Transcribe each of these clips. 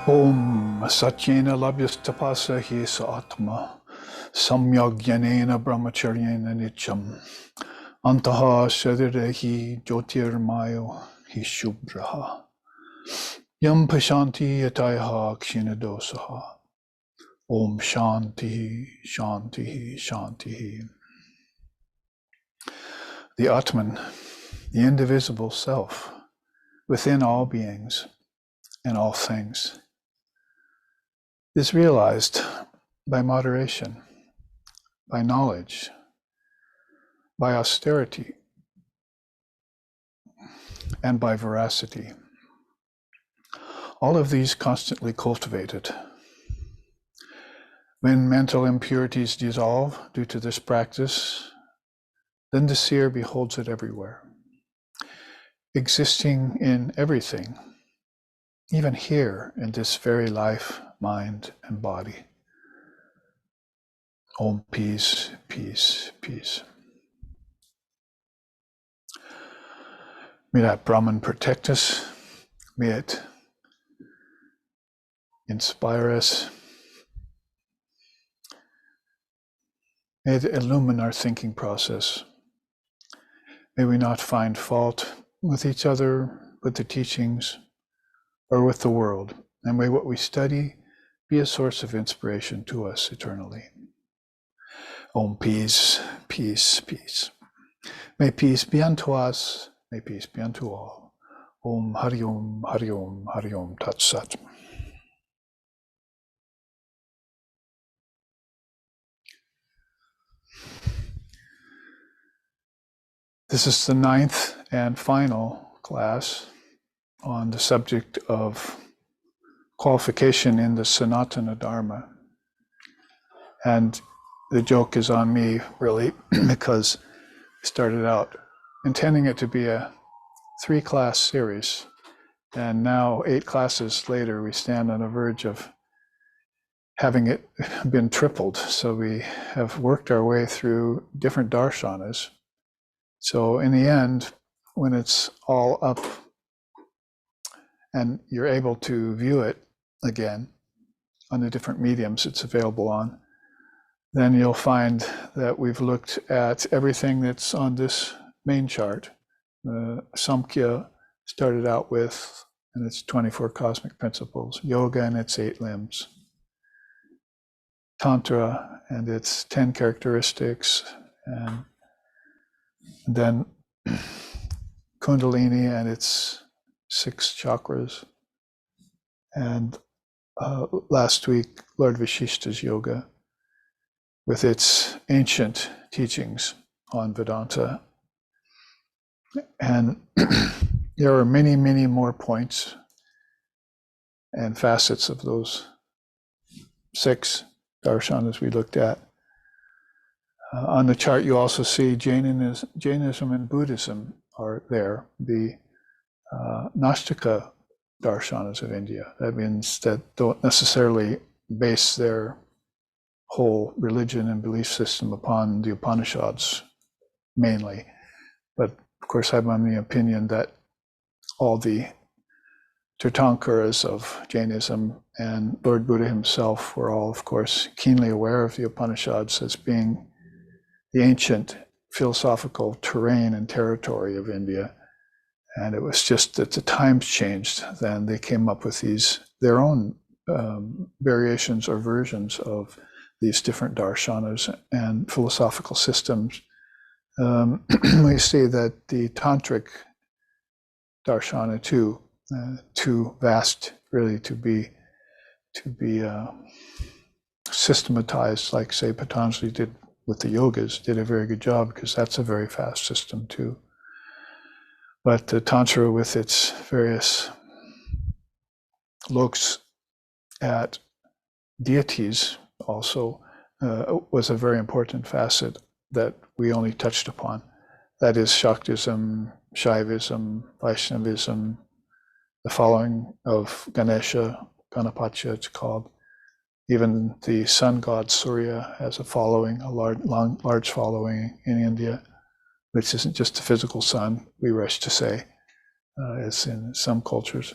Om Satyena Labhyastapasa Hi Sa Atma Samyagyanena Brahmacharyena Nityam Antaha Shadirehi Jyotirmayo Hi Shubhraha Yam Pashanti Yataiha Kshinadosaha Om Shanti Shanti Shanti. The Atman, the indivisible self, within all beings and all things, is realized by moderation, by knowledge, by austerity, and by veracity. All of these constantly cultivated. When mental impurities dissolve due to this practice, then the seer beholds it everywhere, existing in everything, even here in this very life, mind, and body. Om, peace, peace, peace. May that Brahman protect us. May it inspire us. May it illumine our thinking process. May we not find fault with each other, with the teachings, or with the world. And may what we study be a source of inspiration to us eternally. Om, peace, peace, peace. May peace be unto us. May peace be unto all. Om, Hari Om, Hari Om, Hari Om, Tat Sat. This is the 9th and final class on the subject of qualification in the Sanatana Dharma. And the joke is on me, really, because I started out intending it to be a 3-class series. And now 8 classes later, we stand on the verge of having it been tripled. So we have worked our way through different darshanas. So in the end, when it's all up and you're able to view it again on the different mediums it's available on, then you'll find that we've looked at everything that's on this main chart. Samkhya started out with, and its 24 cosmic principles, yoga and its 8 limbs, Tantra and its 10 characteristics, and then Kundalini and its 6 chakras, and last week, Lord Vishishta's yoga with its ancient teachings on Vedanta. And there are many, many more points and facets of those 6 darshanas we looked at. On the chart, you also see Jainism and Buddhism are there, the Nastika darshanas of India. That means that don't necessarily base their whole religion and belief system upon the Upanishads mainly. But of course, I'm on the opinion that all the Tirthankaras of Jainism and Lord Buddha himself were all, of course, keenly aware of the Upanishads as being the ancient philosophical terrain and territory of India. And it was just that the times changed. Then they came up with their own variations or versions of these different darshanas and philosophical systems. We see that the tantric darshana too, too vast really to be systematized, like say Patanjali did with the yogas, did a very good job, because that's a very fast system too. But the Tantra, with its various looks at deities, also was a very important facet that we only touched upon. That is Shaktism, Shaivism, Vaishnavism, the following of Ganesha, Ganapacha it's called. Even the sun god Surya has a following, a large following in India, which isn't just the physical sun, we wish to say, as in some cultures.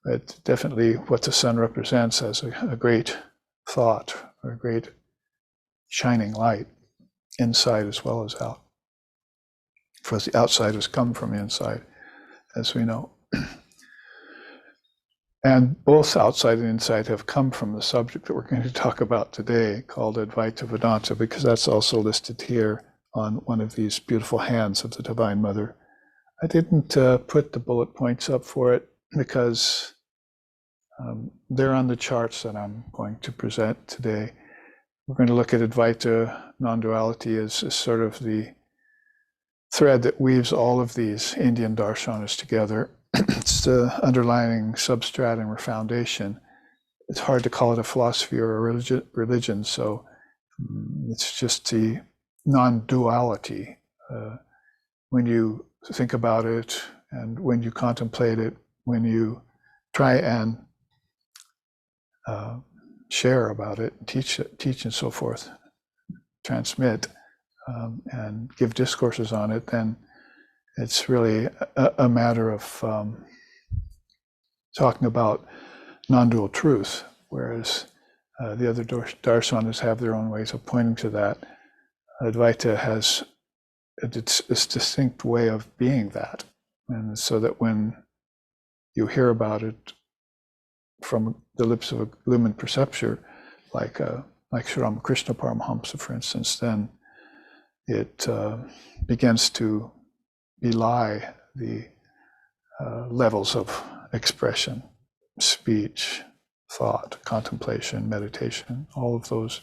but definitely what the sun represents as a great thought, or a great shining light, inside as well as out. For the outside has come from inside, as we know. And both outside and inside have come from the subject that we're going to talk about today, called Advaita Vedanta, because that's also listed here on one of these beautiful hands of the Divine Mother. I didn't put the bullet points up for it because they're on the charts that I'm going to present today. We're going to look at Advaita non-duality as sort of the thread that weaves all of these Indian darshanas together. It's the underlying substratum or foundation. It's hard to call it a philosophy or a religion, so it's just the non-duality. When you think about it, and when you contemplate it, when you try and share about it, teach and so forth, transmit, and give discourses on it, then it's really a matter of talking about non-dual truth, whereas the other darshanas have their own ways of pointing to that. Advaita has its distinct way of being that, and so that when you hear about it from the lips of a illumined perceptor, like Sri Ramakrishna Paramahamsa, for instance, then it begins to belie the levels of expression, speech, thought, contemplation, meditation, all of those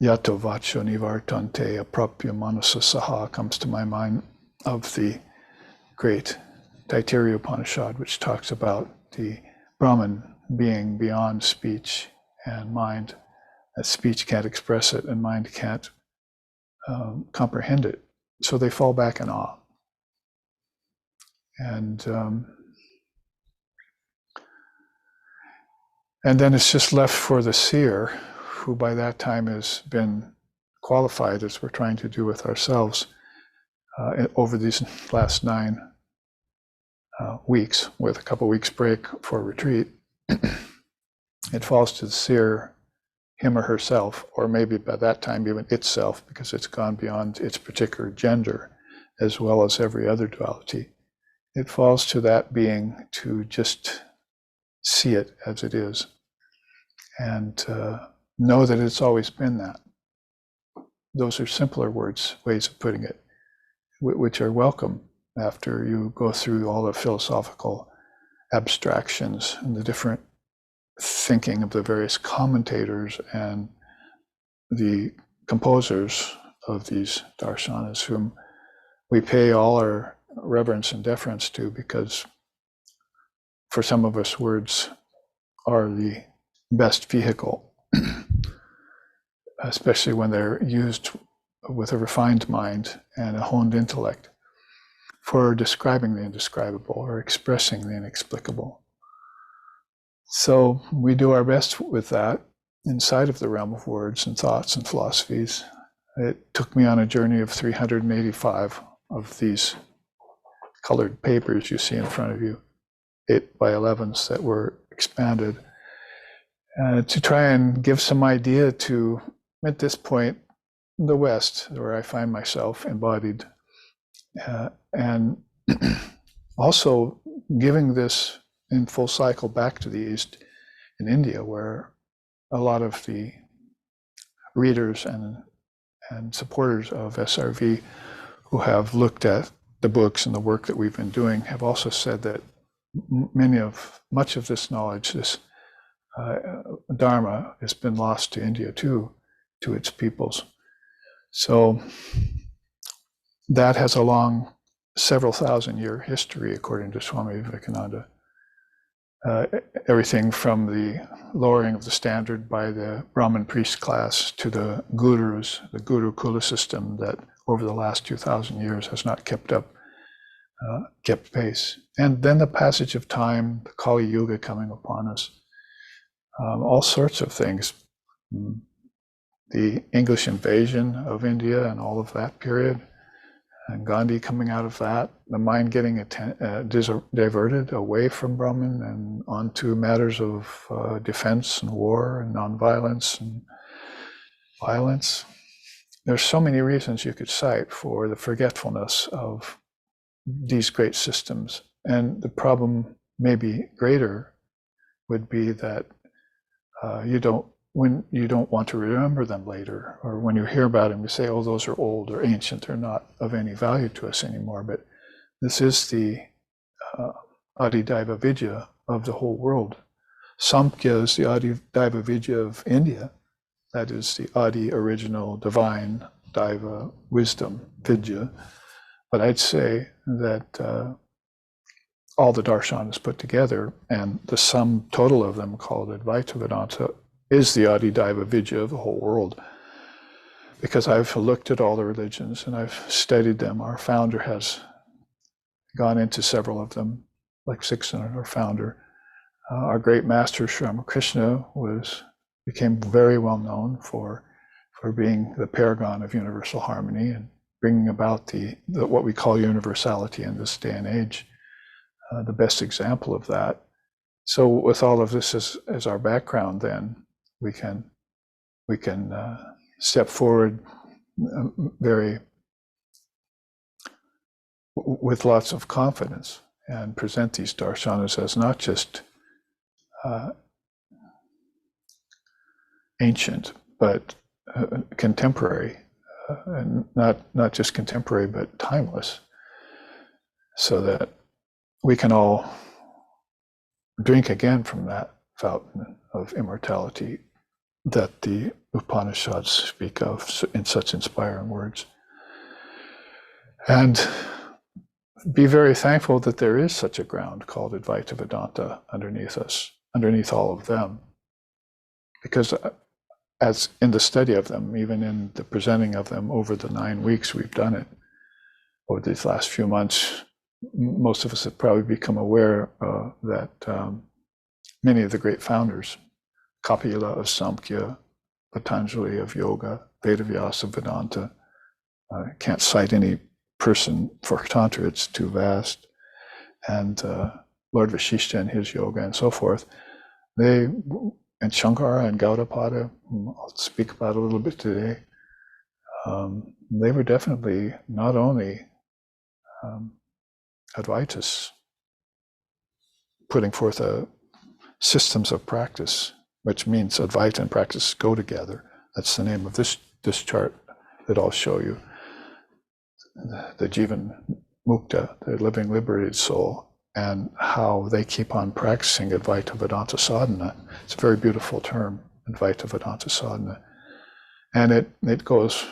Yato vacho nivartante aprapya manasa saha comes to my mind, of the great Taittiriya Upanishad, which talks about the Brahman being beyond speech and mind, that speech can't express it and mind can't comprehend it. So they fall back in awe. And then it's just left for the seer, who by that time has been qualified, as we're trying to do with ourselves over these last 9 weeks, with a couple weeks break for retreat. It falls to the seer, him or herself, or maybe by that time even itself, because it's gone beyond its particular gender, as well as every other duality. It falls to that being to just see it as it is, and know that it's always been that. Those are simpler ways of putting it, which are welcome after you go through all the philosophical abstractions and the different thinking of the various commentators and the composers of these darshanas, whom we pay all our reverence and deference to, because for some of us, words are the best vehicle, especially when they're used with a refined mind and a honed intellect for describing the indescribable or expressing the inexplicable. So we do our best with that inside of the realm of words and thoughts and philosophies. It took me on a journey of 385 of these colored papers you see in front of you, 8x11s that were expanded, to try and give some idea to, at this point, the West, where I find myself embodied, and also giving this in full cycle back to the East in India, where a lot of the readers and supporters of SRV who have looked at the books and the work that we've been doing have also said that much of this knowledge, this Dharma, has been lost to India too, to its peoples. So that has a long, several thousand-year history, according to Swami Vivekananda. Everything from the lowering of the standard by the Brahmin priest class to the gurus, the Gurukula system that over the last 2,000 years has not kept pace. And then the passage of time, the Kali Yuga coming upon us, all sorts of things. the English invasion of India and all of that period, and Gandhi coming out of that, the mind getting diverted away from Brahman and onto matters of defense and war and nonviolence and violence. There's so many reasons you could cite for the forgetfulness of these great systems. And the problem, maybe greater, would be that when you don't want to remember them later, or when you hear about them, you say, oh, those are old or ancient, they're not of any value to us anymore. But this is the Adidaiva Vidya of the whole world. Samkhya is the Adidaiva Vidya of India. That is the Adi, original, divine, Daiva, wisdom, Vidya. But I'd say that all the darshanas put together, and the sum total of them, called Advaita Vedanta, is the Adidaiva Vidya of the whole world. Because I've looked at all the religions and I've studied them. Our founder has gone into several of them, like Siksan, our founder. Our great master, Sri Ramakrishna, became very well known for being the paragon of universal harmony and bringing about the what we call universality in this day and age, the best example of that. So with all of this as our background, then we can step forward with lots of confidence and present these darshanas as not just ancient, but contemporary, and not just contemporary, but timeless, so that we can all drink again from that fountain of immortality that the Upanishads speak of in such inspiring words. And be very thankful that there is such a ground called Advaita Vedanta underneath us, underneath all of them. Because as in the study of them, even in the presenting of them over the 9 weeks we've done it, over these last few months, most of us have probably become aware that many of the great founders, Kapila of Samkhya, Patanjali of Yoga, Vedavyasa of Vedanta, can't cite any person for Tantra, it's too vast, and Lord Vasishta and his yoga and so forth, and Shankara and Gaudapada, I'll speak about a little bit today, they were definitely not only Advaitas, putting forth systems of practice, which means Advaita and practice go together. That's the name of this chart that I'll show you. The Jivan Mukta, the living liberated soul, and how they keep on practicing Advaita Vedanta sadhana. It's a very beautiful term, Advaita Vedanta sadhana. And it goes,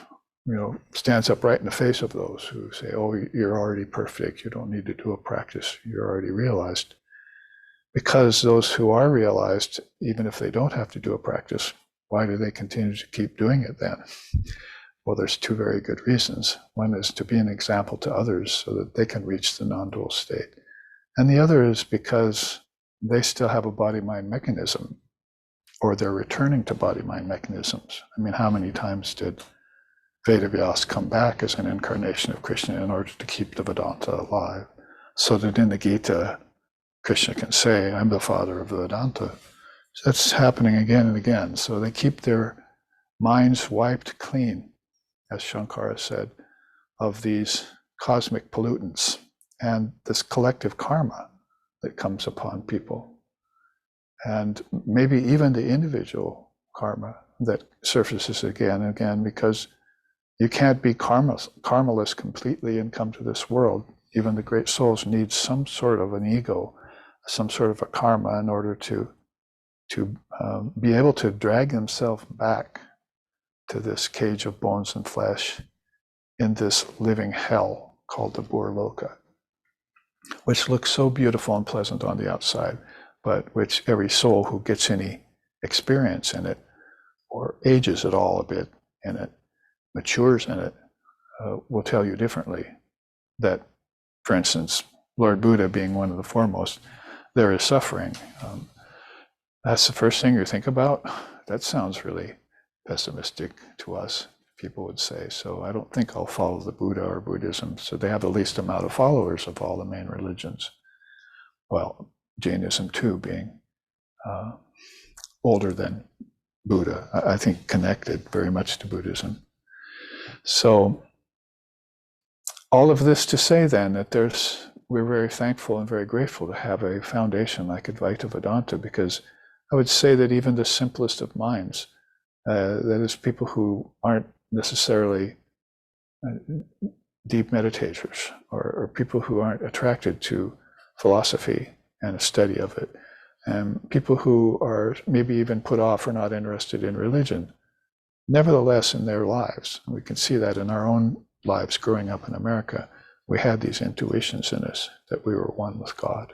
stands up right in the face of those who say, oh, you're already perfect, you don't need to do a practice, you're already realized. Because those who are realized, even if they don't have to do a practice, why do they continue to keep doing it then? Well, there's two very good reasons. One is to be an example to others so that they can reach the non-dual state. And the other is because they still have a body-mind mechanism, or they're returning to body-mind mechanisms. I mean, how many times did Vedavyasa come back as an incarnation of Krishna in order to keep the Vedanta alive? So that in the Gita, Krishna can say, I'm the father of Vedanta. So that's happening again and again. So they keep their minds wiped clean, as Shankara said, of these cosmic pollutants and this collective karma that comes upon people. And maybe even the individual karma that surfaces again and again, because you can't be karmaless completely and come to this world. Even the great souls need some sort of an ego, some sort of a karma in order to be able to drag themselves back to this cage of bones and flesh in this living hell called the Burloka, which looks so beautiful and pleasant on the outside, but which every soul who gets any experience in it, or ages at all a bit in it, matures in it, will tell you differently. That, for instance, Lord Buddha being one of the foremost, there is suffering. That's the first thing you think about. That sounds really pessimistic to us, people would say. So I don't think I'll follow the Buddha or Buddhism. So they have the least amount of followers of all the main religions. Well, Jainism too, being older than Buddha, I think connected very much to Buddhism. So all of this to say then that we're very thankful and very grateful to have a foundation like Advaita Vedanta, because I would say that even the simplest of minds, that is people who aren't necessarily deep meditators or people who aren't attracted to philosophy and a study of it, and people who are maybe even put off or not interested in religion, nevertheless in their lives, we can see that in our own lives growing up in America, we had these intuitions in us that we were one with God.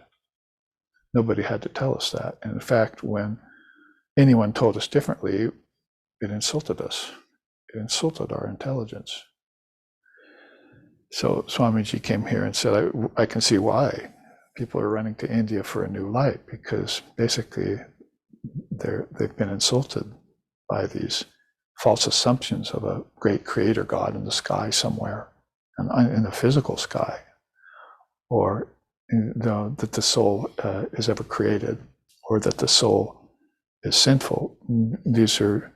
Nobody had to tell us that. And in fact, when anyone told us differently, it insulted us. It insulted our intelligence. So Swamiji came here and said, I can see why people are running to India for a new light, because basically they've been insulted by these false assumptions of a great creator God in the sky somewhere, in the physical sky, or that the soul is ever created, or that the soul is sinful. These are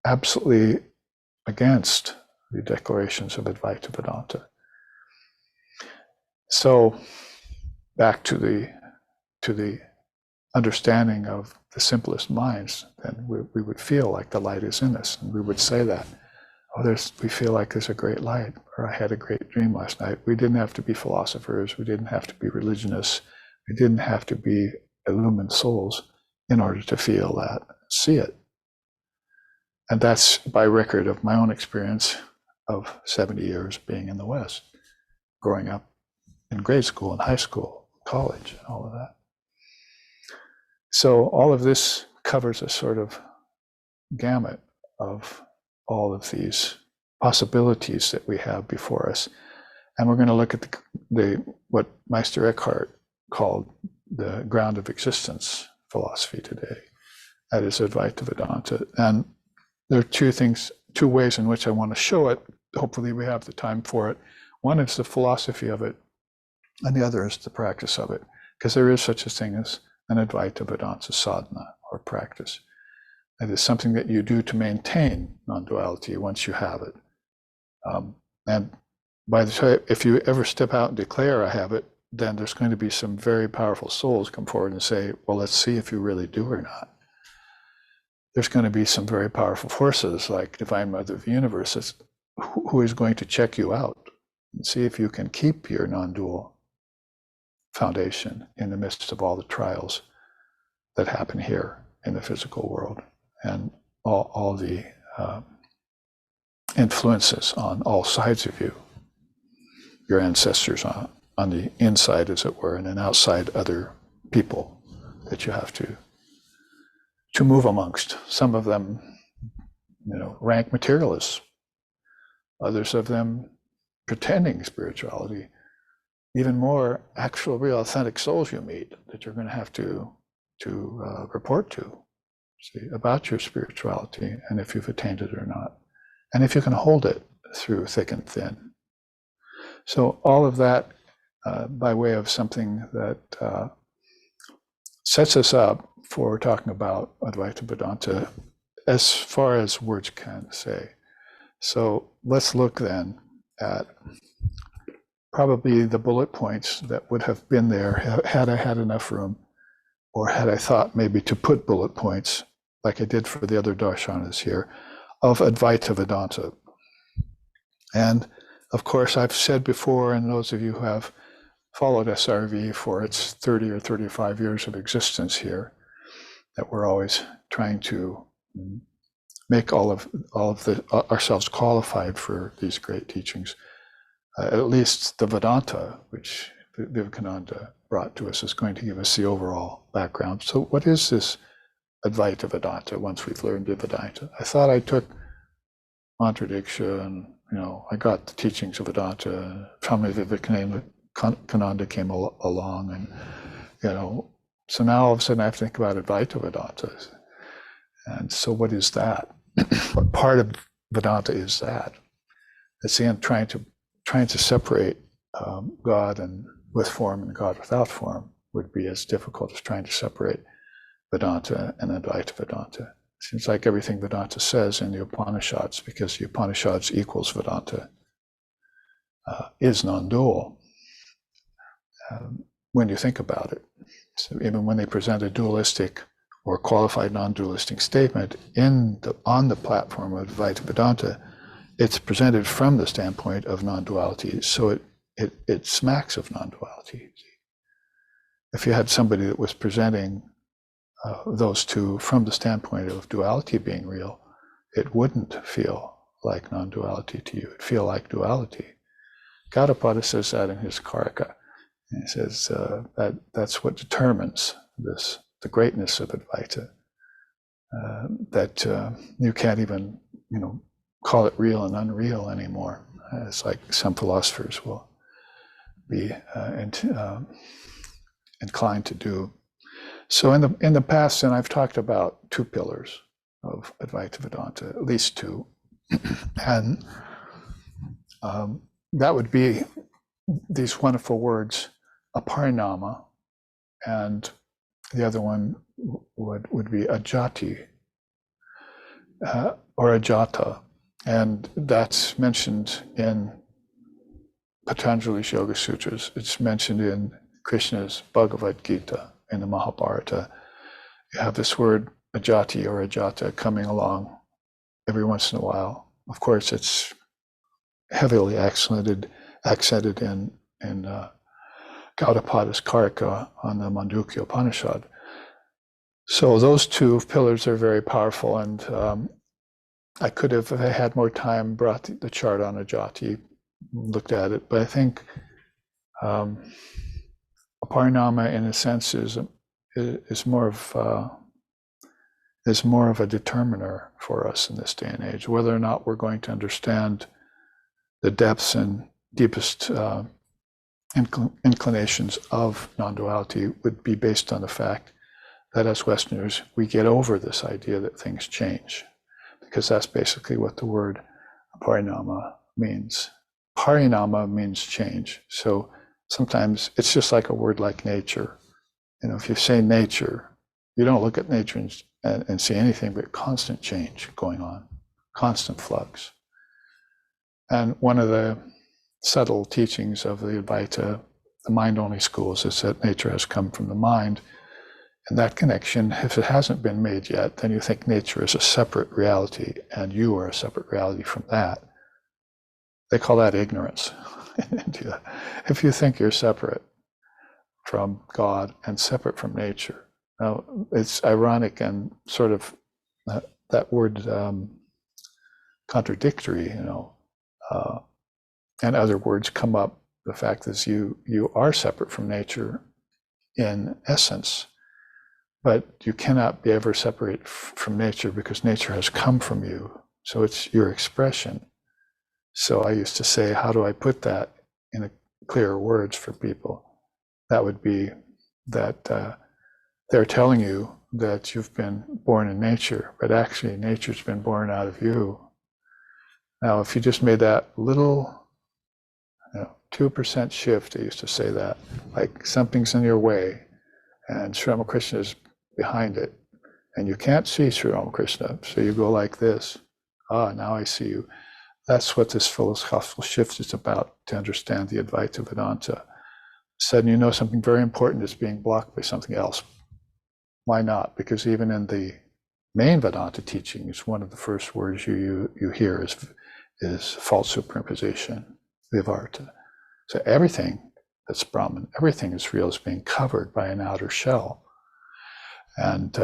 absolutely against the declarations of Advaita Vedanta. So back to the understanding of the simplest minds, then we would feel like the light is in us, and we would say that, we feel like there's a great light, or I had a great dream last night. We didn't have to be philosophers, we didn't have to be religionists, we didn't have to be illumined souls in order to feel that, see it. And that's by record of my own experience of 70 years being in the West, growing up in grade school and high school, college, and all of that. So all of this covers a sort of gamut of all of these possibilities that we have before us. And we're going to look at what Meister Eckhart called the ground of existence philosophy today. That is Advaita Vedanta. And there are two ways in which I want to show it. Hopefully we have the time for it. One is the philosophy of it, and the other is the practice of it, because there is such a thing as an Advaita Vedanta sadhana, or practice. It is something that you do to maintain non-duality once you have it. And by the time, if you ever step out and declare I have it, then there's going to be some very powerful souls come forward and say, well, let's see if you really do or not. There's going to be some very powerful forces like Divine Mother of the Universe who is going to check you out and see if you can keep your non-dual foundation in the midst of all the trials that happen here in the physical world, and all the influences on all sides of you, your ancestors on the inside, as it were, and then outside other people that you have to move amongst. Some of them, rank materialists, others of them pretending spirituality, even more actual, real, authentic souls you meet that you're going to have to report to, see, about your spirituality, and if you've attained it or not, and if you can hold it through thick and thin. So all of that by way of something that sets us up for talking about Advaita Vedanta as far as words can say. So let's look then at probably the bullet points that would have been there had I had enough room, or had I thought maybe to put bullet points, like I did for the other darshanas here, of Advaita Vedanta. And of course, I've said before, and those of you who have followed SRV for its 30 or 35 years of existence here, that we're always trying to make all of ourselves qualified for these great teachings. At least the Vedanta, which Vivekananda brought to us, is going to give us the overall background. So what is this Advaita Vedanta once we've learned the Vedanta? I thought I took Mantra Diksha and, I got the teachings of Vedanta. Swami Vivekananda came along, and, so now all of a sudden I have to think about Advaita Vedanta. And so what is that? What part of Vedanta is that? It's in trying to separate God and with form and God without form would be as difficult as trying to separate Vedanta and Advaita Vedanta. It seems like everything Vedanta says in the Upanishads, because the Upanishads equals Vedanta, is non-dual when you think about it. So even when they present a dualistic or qualified non-dualistic statement on the platform of Advaita Vedanta, it's presented from the standpoint of non-duality. So it smacks of non-duality. If you had somebody that was presenting those two from the standpoint of duality being real, it wouldn't feel like non-duality to you. It'd feel like duality. Gaudapada says that in his Karika. And he says that's what determines the greatness of Advaita. That you can't even, call it real and unreal anymore. It's like some philosophers will be inclined to do. So in the past, and I've talked about two pillars of Advaita Vedanta, at least two, and that would be these wonderful words, Aparinama, and the other one would be Ajati, or Ajata, and that's mentioned in Patanjali's Yoga Sutras. It's mentioned in Krishna's Bhagavad Gita, in the Mahabharata. You have this word Ajati or Ajata coming along every once in a while. Of course, it's heavily accented in Gaudapada's Karika on the Mandukya Upanishad. So those two pillars are very powerful, and I could have, if I had more time, brought the chart on Ajati, looked at it, but I think Aparinama, in a sense, is more of a determiner for us in this day and age. Whether or not we're going to understand the depths and deepest inclinations of non-duality would be based on the fact that as Westerners, we get over this idea that things change, because that's basically what the word Aparinama means. Parinama means change. So sometimes it's just like a word like nature. If you say nature, you don't look at nature and see anything but constant change going on, constant flux. And one of the subtle teachings of the Advaita, the mind-only schools, is that nature has come from the mind. And that connection, if it hasn't been made yet, then you think nature is a separate reality and you are a separate reality from that. They call that ignorance in India. If you think you're separate from God and separate from nature. Now, it's ironic and sort of that word contradictory, and other words come up. The fact is you are separate from nature in essence, but you cannot be ever separate from nature because nature has come from you. So it's your expression. So I used to say, how do I put that in clearer words for people? That would be that they're telling you that you've been born in nature, but actually nature's been born out of you. Now, if you just made that little 2% shift, I used to say that, like something's in your way and Sri Ramakrishna is behind it, and you can't see Sri Ramakrishna, so you go like this. Now I see you. That's what this philosophical shift is about, to understand the Advaita Vedanta. Suddenly something very important is being blocked by something else. Why not? Because even in the main Vedanta teachings, one of the first words you hear is false superimposition, vivarta. So everything that's Brahman, everything is real, is being covered by an outer shell. And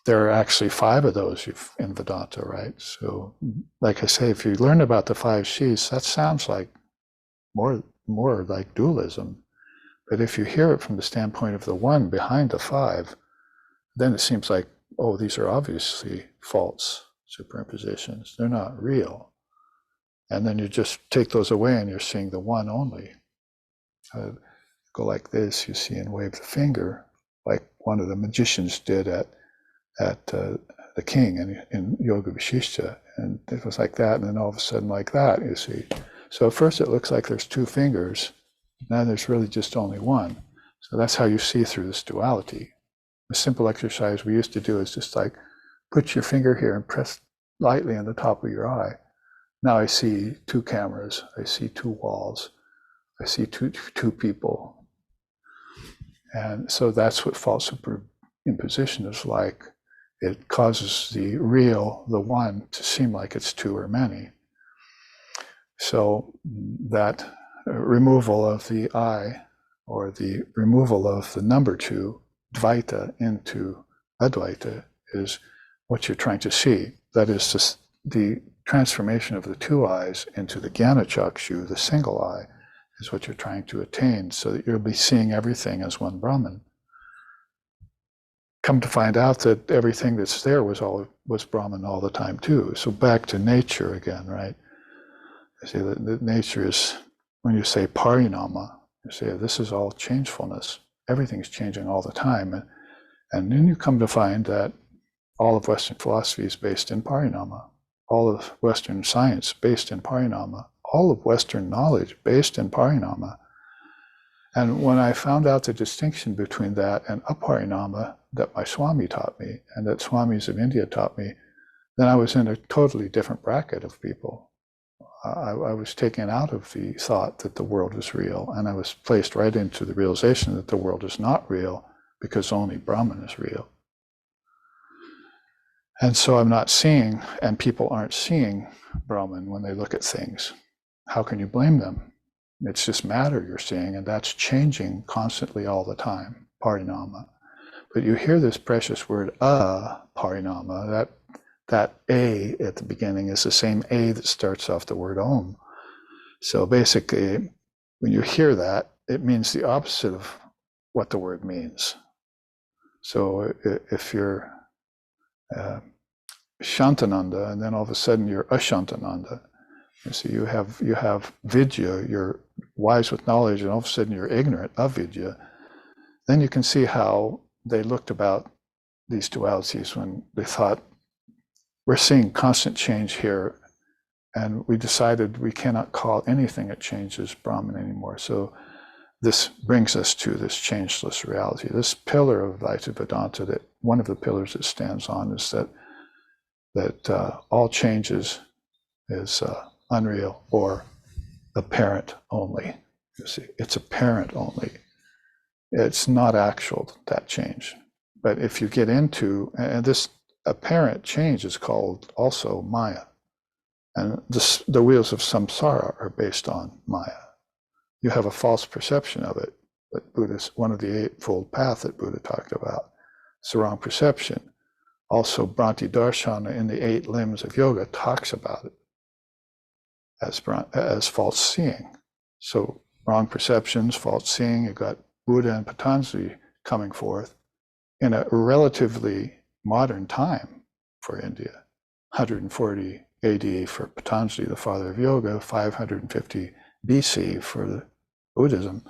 there are actually 5 of those in Vedanta, right? So, like I say, if you learn about the 5 sheaths, that sounds like more like dualism. But if you hear it from the standpoint of the one behind the 5, then it seems like, oh, these are obviously false superimpositions. They're not real. And then you just take those away and you're seeing the one only. Go like this, you see, and wave the finger, like one of the magicians did at the king in Yoga Vishishta, and it was like that, and then all of a sudden like that, you see. So at first it looks like there's two fingers, now there's really just only one. So that's how you see through this duality. A simple exercise we used to do is just like, put your finger here and press lightly on the top of your eye. Now I see two cameras, I see two walls, I see two people. And so that's what false superimposition is like. It causes the real, the one, to seem like it's two or many. So that removal of the I, or the removal of the number two, Advaita, into Advaita, is what you're trying to see. That is just the transformation of the two eyes into the Jnana Chakshu, the single eye, is what you're trying to attain, so that you'll be seeing everything as one Brahman. Come to find out that everything that's there was Brahman all the time too. So back to nature again, right? You see that nature is, when you say Aparinama, you say this is all changefulness. Everything's changing all the time. And then you come to find that all of Western philosophy is based in Parinama. All of Western science based in Parinama. All of Western knowledge based in Parinama. And when I found out the distinction between that and Aparinama that my Swami taught me, and that Swamis of India taught me, then I was in a totally different bracket of people. I was taken out of the thought that the world is real, and I was placed right into the realization that the world is not real because only Brahman is real. And so I'm not seeing, and people aren't seeing Brahman when they look at things. How can you blame them? It's just matter you're seeing, and that's changing constantly all the time, Parinama. But you hear this precious word, Parinama, that A at the beginning is the same A that starts off the word Om. So basically, when you hear that, it means the opposite of what the word means. So if you're Shantananda, and then all of a sudden you're Ashantananda, you see, you have Vidya, you're wise with knowledge, and all of a sudden you're ignorant of Vidya, then you can see how they looked about these dualities when they thought, we're seeing constant change here, and we decided we cannot call anything that changes Brahman anymore. So this brings us to this changeless reality. This pillar of Advaita Vedanta, that one of the pillars it stands on, is that all changes is unreal or apparent only. You see, it's apparent only. It's not actual, that change. But if you get into, and this apparent change is called also Maya. And the wheels of samsara are based on Maya. You have a false perception of it, but Buddhist, one of the eightfold path that Buddha talked about, it's the wrong perception. Also, Bhranti Darshana in the 8 limbs of yoga talks about it as false seeing. So wrong perceptions, false seeing, you've got Buddha and Patanjali coming forth in a relatively modern time for India. 140 AD for Patanjali, the father of yoga, 550 BC for the Buddhism.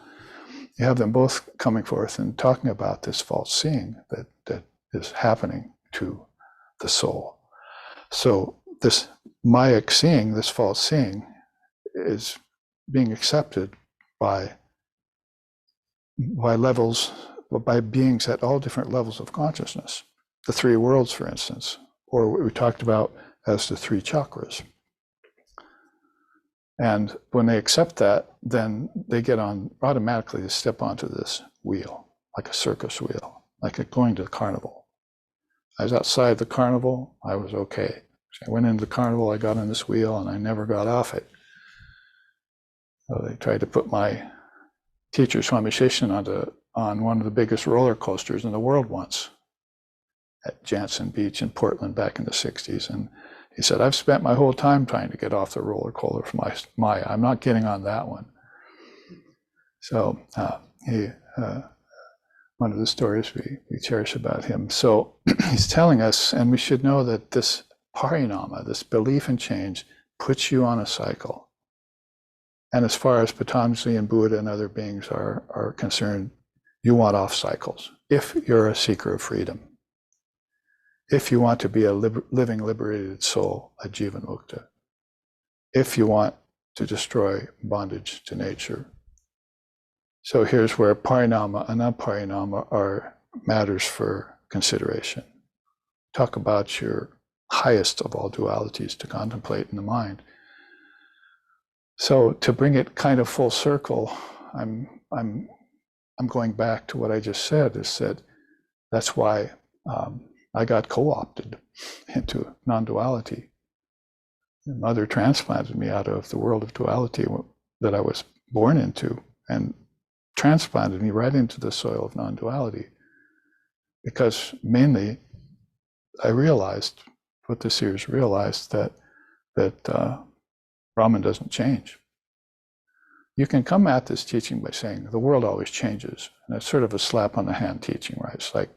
You have them both coming forth and talking about this false seeing that is happening to the soul. So this Mayic seeing, this false seeing, is being accepted by beings at all different levels of consciousness. The 3 worlds, for instance, or what we talked about as the 3 chakras. And when they accept that, then they get on automatically to step onto this wheel, like a circus wheel, like going to the carnival. I was outside the carnival, I was okay. I went into the carnival, I got on this wheel, and I never got off it. So they tried to put my teacher, Swami Vivekananda, on one of the biggest roller coasters in the world once at Jansen Beach in Portland back in the 60s. And he said, I've spent my whole time trying to get off the roller coaster from Maya. I'm not getting on that one. So one of the stories we cherish about him. So he's telling us, and we should know that this parinama, this belief in change, puts you on a cycle. And as far as Patanjali and Buddha and other beings are concerned, you want off cycles if you're a seeker of freedom. If you want to be a living liberated soul, a jivan mukta. If you want to destroy bondage to nature. So here's where parinama and aparinama are matters for consideration. Talk about your highest of all dualities to contemplate in the mind. So to bring it kind of full circle, I'm going back to what I just said, is that that's why I got co-opted into non-duality. Mother transplanted me out of the world of duality that I was born into and transplanted me right into the soil of non-duality. Because mainly I realized, what the seers realized, that Brahman doesn't change. You can come at this teaching by saying the world always changes, and it's sort of a slap on the hand teaching, right? It's like,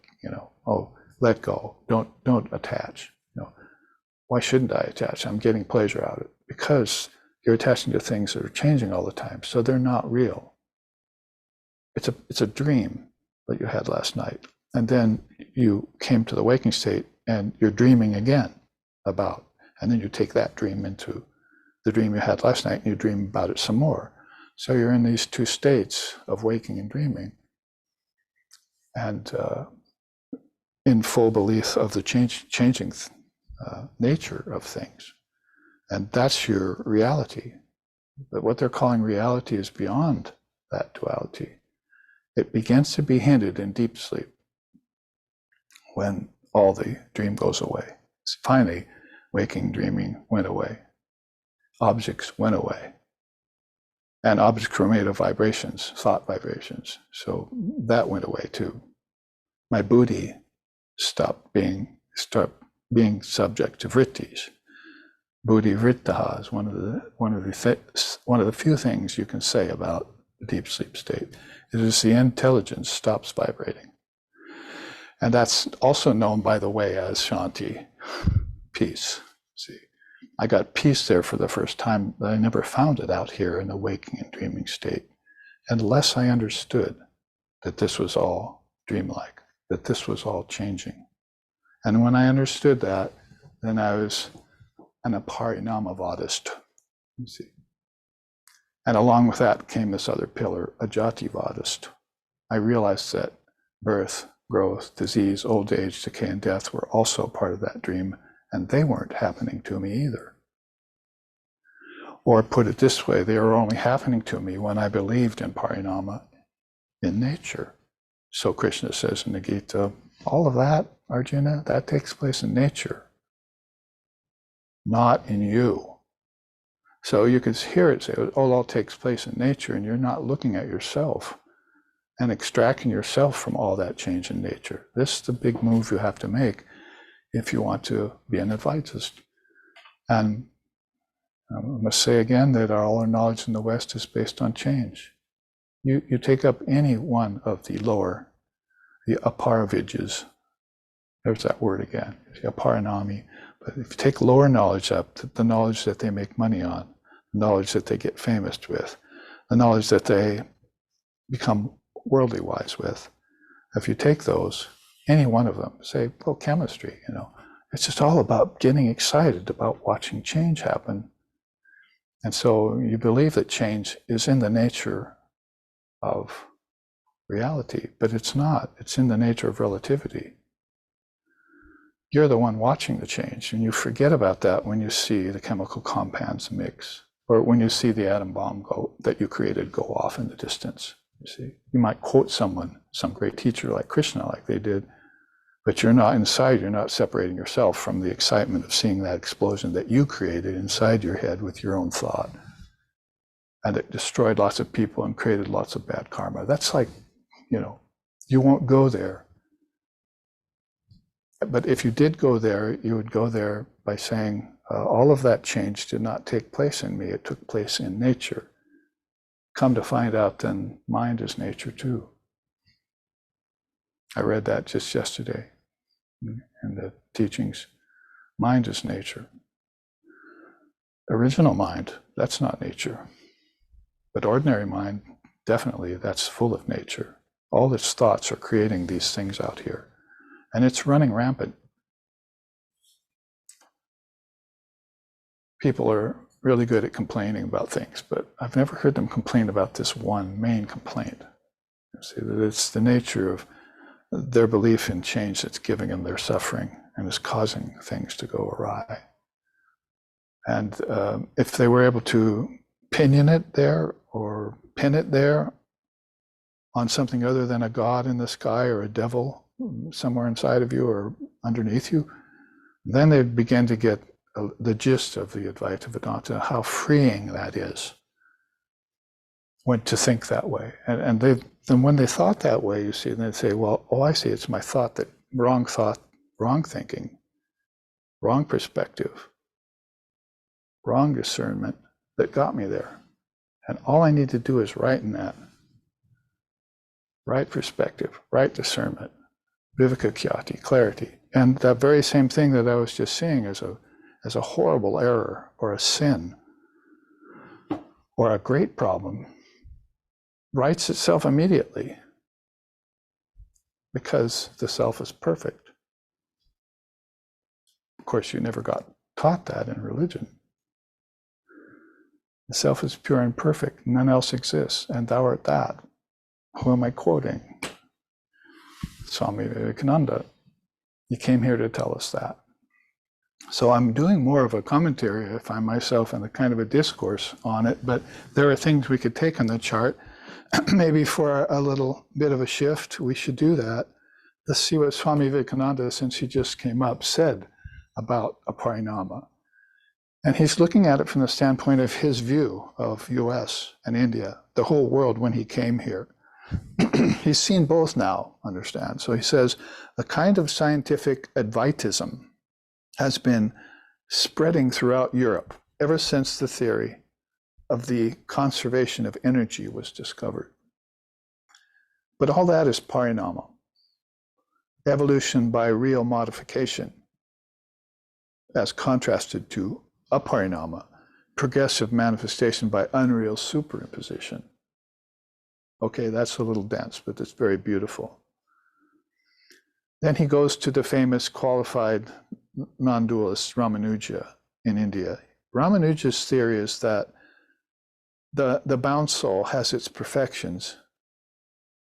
oh, let go, don't attach. Why shouldn't I attach? I'm getting pleasure out of it. Because you're attaching to things that are changing all the time, so they're not real. It's a dream that you had last night, and then you came to the waking state and you're dreaming again about, and then you take that dream into the dream you had last night and you dream about it some more. So you're in these two states of waking and dreaming, and in full belief of the changing nature of things. And that's your reality. But what they're calling reality is beyond that duality. It begins to be hinted in deep sleep when all the dream goes away. Finally, waking dreaming went away. Objects went away. And objects were made of vibrations, thought vibrations. So that went away too. My buddhi stopped being subject to vrittis. Buddhi vrittaha is one of the few things you can say about the deep sleep state. It is the intelligence stops vibrating. And that's also known, by the way, as shanti, peace. See, I got peace there for the first time, but I never found it out here in the waking and dreaming state, unless I understood that this was all dreamlike, that this was all changing. And when I understood that, then I was an aparinamavadist, you see. And along with that came this other pillar, a jativadist. I realized that birth, growth, disease, old age, decay, and death were also part of that dream, and they weren't happening to me either. Or put it this way, they were only happening to me when I believed in parinama, in nature. So Krishna says in the Gita, all of that, Arjuna, that takes place in nature, not in you. So you could hear it say, oh, it all takes place in nature, and you're not looking at yourself and extracting yourself from all that change in nature. This is the big move you have to make if you want to be an Advaitist. And I must say again that all our knowledge in the West is based on change. You take up any one of the lower, the aparavidyas, there's that word again, the aparinami. But if you take lower knowledge up, the knowledge that they make money on, the knowledge that they get famous with, the knowledge that they become worldly wise with, if you take those, any one of them, say, well, chemistry, it's just all about getting excited about watching change happen. And so you believe that change is in the nature of reality, but it's not. It's in the nature of relativity. You're the one watching the change, and you forget about that when you see the chemical compounds mix, or when you see the atom bomb that you created go off in the distance. You see, you might quote someone, some great teacher like Krishna, like they did, but you're not inside, you're not separating yourself from the excitement of seeing that explosion that you created inside your head with your own thought. And it destroyed lots of people and created lots of bad karma. That's like, you won't go there. But if you did go there, you would go there by saying, all of that change did not take place in me, it took place in nature. Come to find out, then mind is nature too. I read that just yesterday in the teachings. Mind is nature. Original mind, that's not nature. But ordinary mind, definitely, that's full of nature. All its thoughts are creating these things out here. And it's running rampant. people are really good at complaining about things, but I've never heard them complain about this one main complaint. You see, that it's the nature of their belief in change that's giving them their suffering and is causing things to go awry. And if they were able to pinion it there or pin it there on something other than a god in the sky or a devil somewhere inside of you or underneath you, then they'd begin to get the gist of the Advaita Vedanta, how freeing that is when to think that way. And then when they thought that way, you see, they'd say, well, oh, I see, it's my thought, wrong thinking, wrong perspective, wrong discernment that got me there. And all I need to do is right in that. Right perspective, right discernment, viveka clarity. And that very same thing that I was just seeing as a horrible error or a sin or a great problem rights itself immediately because the self is perfect. Of course, you never got taught that in religion. The self is pure and perfect, none else exists, and thou art that. Who am I quoting? Swami Vivekananda. He came here to tell us that. So I'm doing more of a commentary, I find myself, in a kind of a discourse on it, but there are things we could take on the chart. Maybe for a little bit of a shift, we should do that. Let's see what Swami Vivekananda, since he just came up, said about Aparinama. And he's looking at it from the standpoint of his view of US and India, the whole world when he came here. He's seen both now, understand. So he says, a kind of scientific Advaitism has been spreading throughout Europe ever since the theory of the conservation of energy was discovered. But all that is parinama, evolution by real modification, as contrasted to aparinama, progressive manifestation by unreal superimposition. Okay, that's a little dense, but it's very beautiful. Then he goes to the famous qualified non-dualist Ramanuja in India. Ramanuja's theory is that the bound soul has its perfections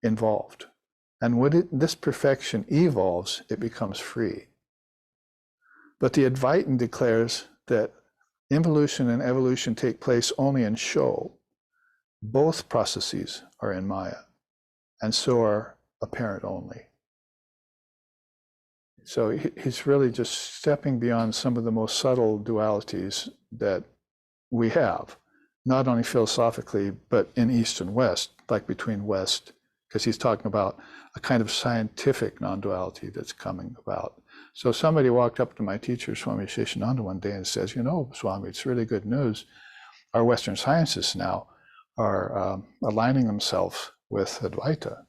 involved. And when this perfection evolves, it becomes free. But the Advaitin declares that involution and evolution take place only in show. Both processes are in Maya, and so are apparent only. So he's really just stepping beyond some of the most subtle dualities that we have, not only philosophically, but in East and West, like between West, because he's talking about a kind of scientific non-duality that's coming about. So somebody walked up to my teacher, Swami Sheshananda, one day and says, you know, Swami, it's really good news. Our Western scientists now are aligning themselves with Advaita.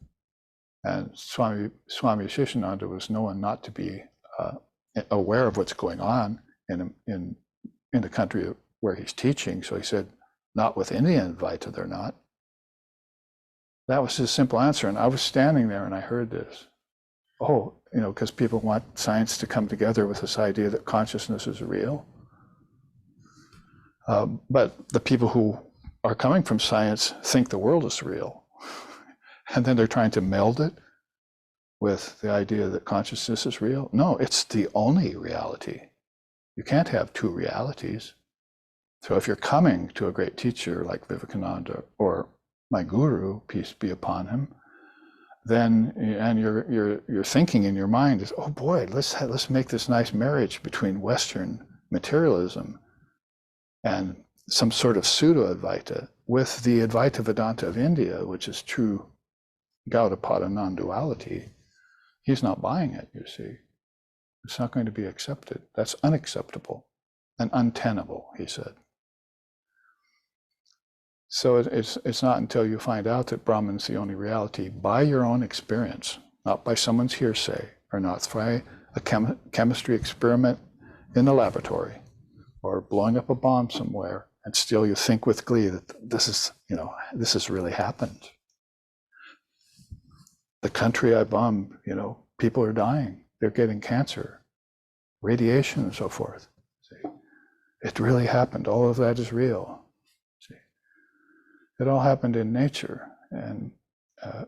And Swami Sheshananda was known not to be aware of what's going on in the country where he's teaching. So he said, not with Indian Advaita, they're not. That was his simple answer. And I was standing there and I heard this. Oh, you know, because people want science to come together with this idea that consciousness is real. But the people who are coming from science think the world is real. And then they're trying to meld it with the idea that consciousness is real. No, it's the only reality. You can't have two realities. So if you're coming to a great teacher like Vivekananda or my guru, peace be upon him, then and you're thinking in your mind is, oh boy, let's make this nice marriage between Western materialism and some sort of pseudo-Advaita with the Advaita Vedanta of India, which is true Gaudapada non-duality. He's not buying it, you see. It's not going to be accepted. That's unacceptable and untenable, he said. So it's not until you find out that Brahman's the only reality by your own experience, not by someone's hearsay, or not by a chemistry experiment in the laboratory, or blowing up a bomb somewhere, and still you think with glee that this has really happened. The country I bombed, people are dying. They're getting cancer, radiation, and so forth. See? It really happened. All of that is real. See? It all happened in nature. And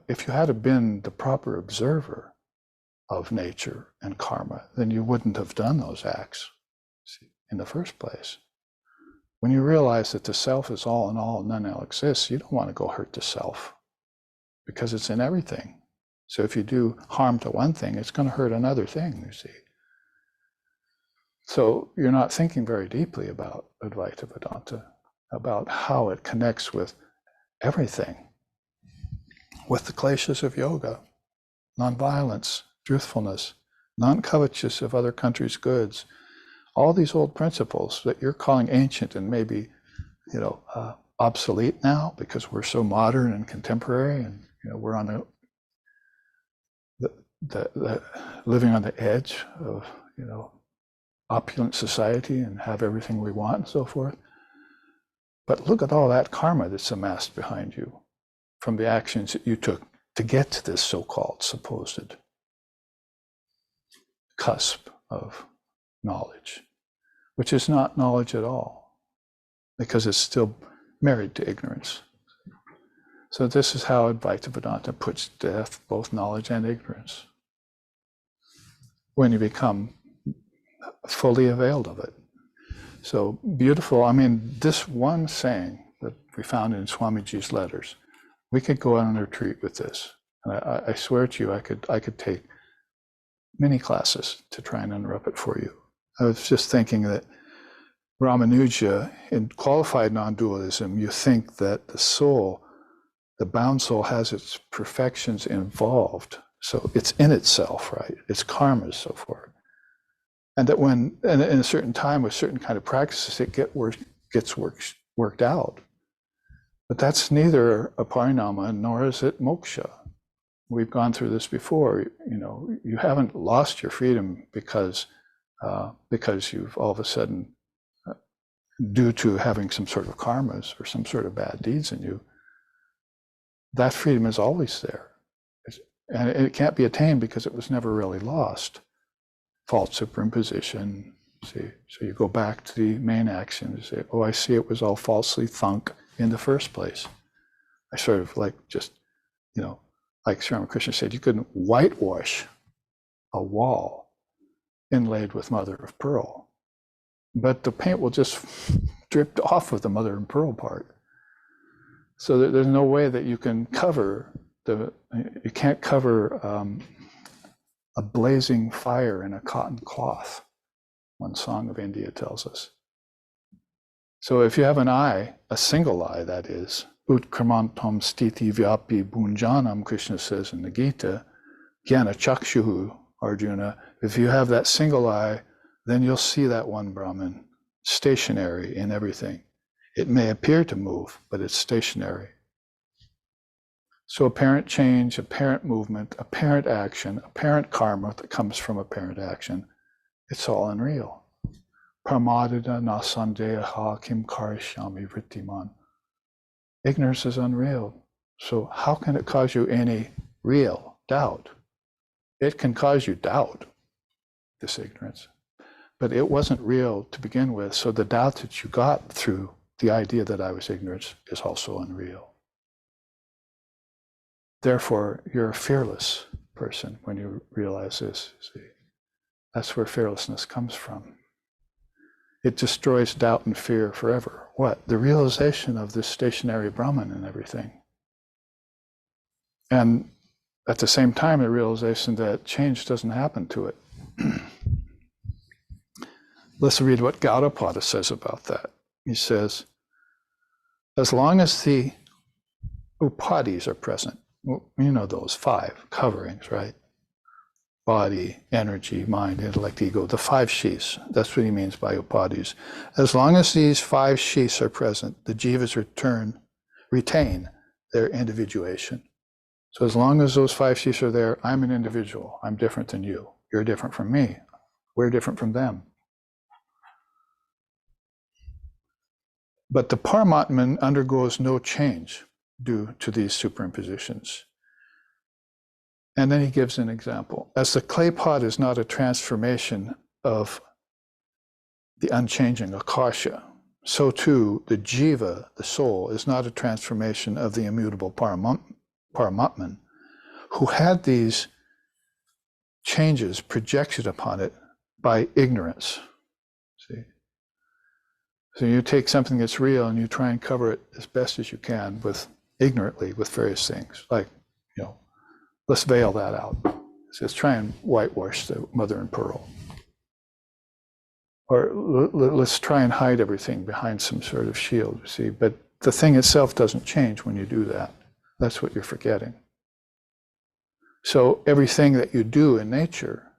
if you had been the proper observer of nature and karma, then you wouldn't have done those acts, see, in the first place. When you realize that the self is all in all, none else exists, you don't want to go hurt the self because it's in everything. So if you do harm to one thing, it's going to hurt another thing, you see. So you're not thinking very deeply about Advaita Vedanta, about how it connects with everything, with the kleshas of yoga, nonviolence, truthfulness, non-covetous of other countries' goods, all these old principles that you're calling ancient and maybe, obsolete now because we're so modern and contemporary, and we're on the living on the edge of opulent society and have everything we want and so forth. But look at all that karma that's amassed behind you from the actions that you took to get to this so-called supposed cusp of knowledge, which is not knowledge at all, because it's still married to ignorance. So this is how Advaita Vedanta puts to death both knowledge and ignorance, when you become fully availed of it. So beautiful. I mean, this one saying that we found in Swamiji's letters, we could go on a retreat with this. And I swear to you, I could take many classes to try and unwrap it for you. I was just thinking that Ramanuja, in qualified non-dualism, you think that the soul, the bound soul, has its perfections involved. So it's in itself, right? Its karma, so forth. And that when, in a certain time with certain kind of practices, it gets worked out. But that's neither Aparinama nor is it moksha. We've gone through this before. You haven't lost your freedom because you've all of a sudden, due to having some sort of karmas or some sort of bad deeds in you, that freedom is always there. And it can't be attained because it was never really lost. False superimposition, see. So you go back to the main action and say, oh, I see it was all falsely thunk in the first place. I sort of like just, like Sri Ramakrishna said, you couldn't whitewash a wall inlaid with mother of pearl, but the paint will just drip off of the mother of pearl part. So there's no way that you can cover you can't cover a blazing fire in a cotton cloth, one song of India tells us. So if you have an eye, a single eye that is, utkramantam stiti vyapi bhunjanam, Krishna says in the Gita, jnana chakshuhu, Arjuna, if you have that single eye, then you'll see that one Brahman stationary in everything. It may appear to move, but it's stationary. So apparent change, apparent movement, apparent action, apparent karma that comes from apparent action, it's all unreal. Pramadita nasandeha kim karishyami vrittiman. Ignorance is unreal. So how can it cause you any real doubt? It can cause you doubt, this ignorance. But it wasn't real to begin with, so the doubt that you got through the idea that I was ignorant is also unreal. Therefore, you're a fearless person when you realize this. See, that's where fearlessness comes from. It destroys doubt and fear forever. What? The realization of this stationary Brahman and everything. And at the same time, the realization that change doesn't happen to it. Let's read what Gaudapada says about that. He says, as long as the upadhis are present, those 5 coverings, right? Body, energy, mind, intellect, ego, the 5 sheaths. That's what he means by upadhis. As long as these 5 sheaths are present, the jivas retain their individuation. So as long as those 5 sheaths are there, I'm an individual. I'm different than you. You're different from me. We're different from them. But the Paramatman undergoes no change due to these superimpositions. And then he gives an example. As the clay pot is not a transformation of the unchanging akasha, so too the jiva, the soul, is not a transformation of the immutable Paramatman, who had these changes projected upon it by ignorance. See? So you take something that's real and you try and cover it as best as you can ignorantly with various things, like, let's veil that out. Let's try and whitewash the mother and pearl. Or let's try and hide everything behind some sort of shield, see? But the thing itself doesn't change when you do that. That's what you're forgetting. So everything that you do in nature,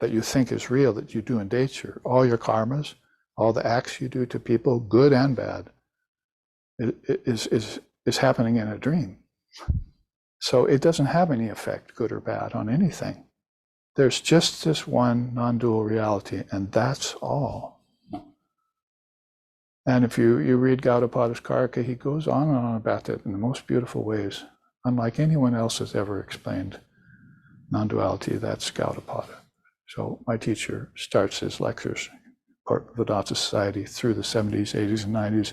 that you think is real, that you do in nature, all your karmas, all the acts you do to people, good and bad, is happening in a dream. So it doesn't have any effect, good or bad, on anything. There's just this one non-dual reality, and that's all. And if you read Gaudapada's Karika, he goes on and on about that in the most beautiful ways. Unlike anyone else has ever explained non-duality, that's Gaudapada. So my teacher starts his lectures, part of Vedanta Society, through the 70s, 80s, and 90s.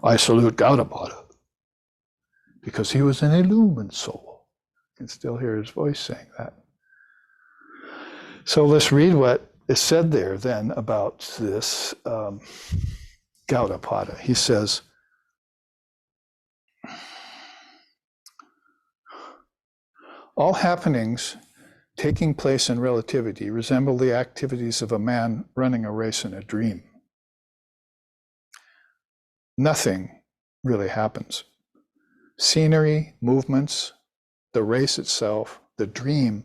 I salute Gaudapada, because he was an illumined soul. You can still hear his voice saying that. So let's read what is said there then about this Gaudapada. He says, all happenings taking place in relativity resemble the activities of a man running a race in a dream. Nothing really happens. Scenery, movements, the race itself, the dream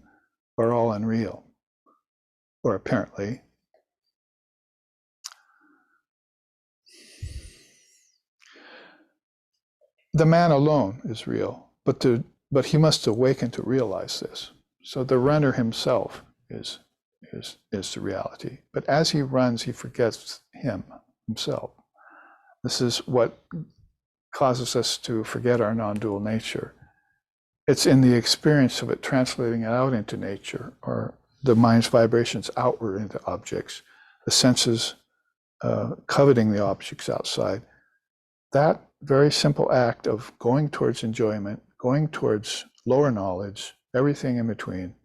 are all unreal, or apparently. The man alone is real, but he must awaken to realize this. So the runner himself is the reality. But as he runs, he forgets himself. This is what causes us to forget our non-dual nature. It's in the experience of it translating it out into nature, or the mind's vibrations outward into objects, the senses coveting the objects outside. That very simple act of going towards enjoyment, going towards lower knowledge, everything in between,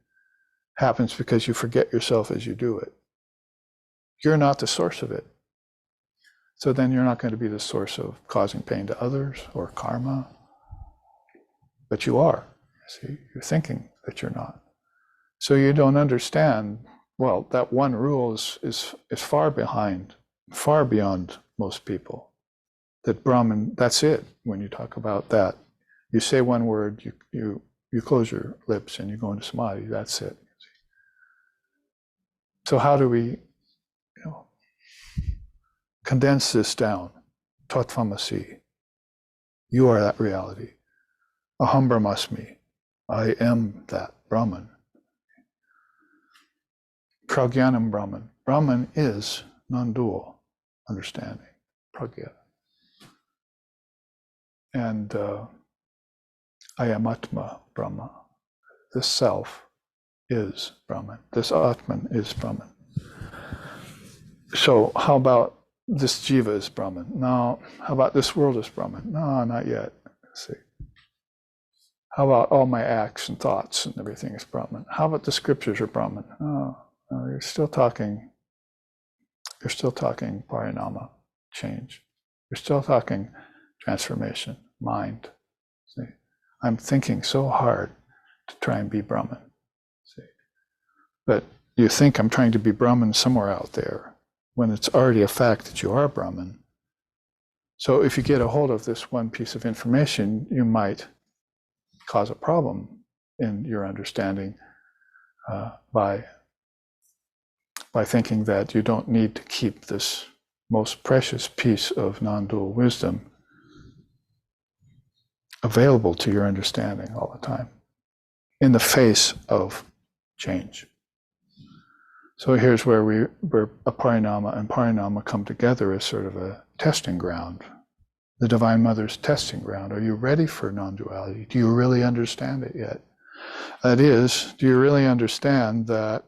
happens because you forget yourself as you do it. You're not the source of it. So then you're not going to be the source of causing pain to others or karma. But you are. See, you're thinking that you're not. So you don't understand, well, that one rule is far beyond most people. That Brahman, that's it. When you talk about that, you say one word, you close your lips and you go into samadhi, that's it. So how do we condense this down? Tattvamasi. You are that reality. Aham brahmasmi. I am that Brahman. Pragyanam Brahman. Brahman is non-dual understanding. Pragya. And I am Atma Brahma. This self is Brahman. This Atman is Brahman. So how about this jiva is Brahman? No. How about this world is Brahman? No, not yet. Let's see. How about all my acts and thoughts and everything is Brahman? How about the scriptures are Brahman? No, you're still talking Aparinama, change. You're still talking transformation, mind. See? I'm thinking so hard to try and be Brahman. See? But you think I'm trying to be Brahman somewhere out there, when it's already a fact that you are Brahman. So if you get a hold of this one piece of information, you might cause a problem in your understanding by thinking that you don't need to keep this most precious piece of non-dual wisdom available to your understanding all the time in the face of change. So here's where Aparinama and Parinama come together as sort of a testing ground. The Divine Mother's testing ground. Are you ready for non-duality? Do you really understand it yet? That is, do you really understand that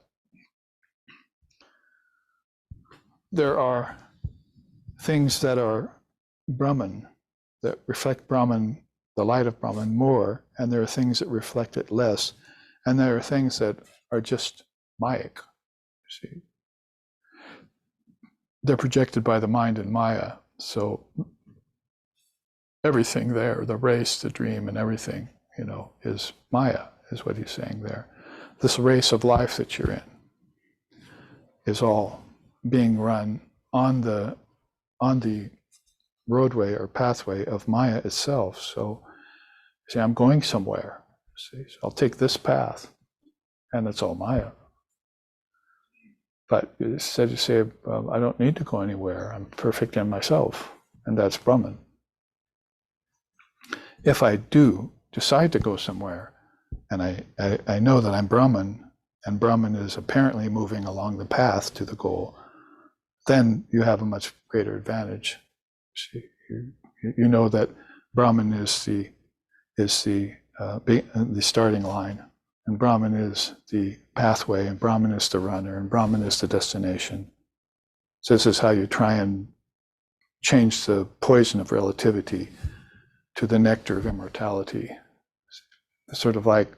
there are things that are Brahman, that reflect Brahman, the light of Brahman more, and there are things that reflect it less, and there are things that are just Mayic. You see, they're projected by the mind and Maya. So everything there, the race, the dream, and everything, is Maya, is what he's saying there. This race of life that you're in is all being run on the roadway or pathway of Maya itself. So, see, I'm going somewhere. See, so I'll take this path, and it's all Maya. But instead you say, I don't need to go anywhere. I'm perfect in myself, and that's Brahman. If I do decide to go somewhere, and I know that I'm Brahman, and Brahman is apparently moving along the path to the goal, then you have a much greater advantage. See, you know that Brahman is the starting line, and Brahman is the pathway, and Brahman is the runner, and Brahman is the destination. So this is how you try and change the poison of relativity to the nectar of immortality. It's sort of like,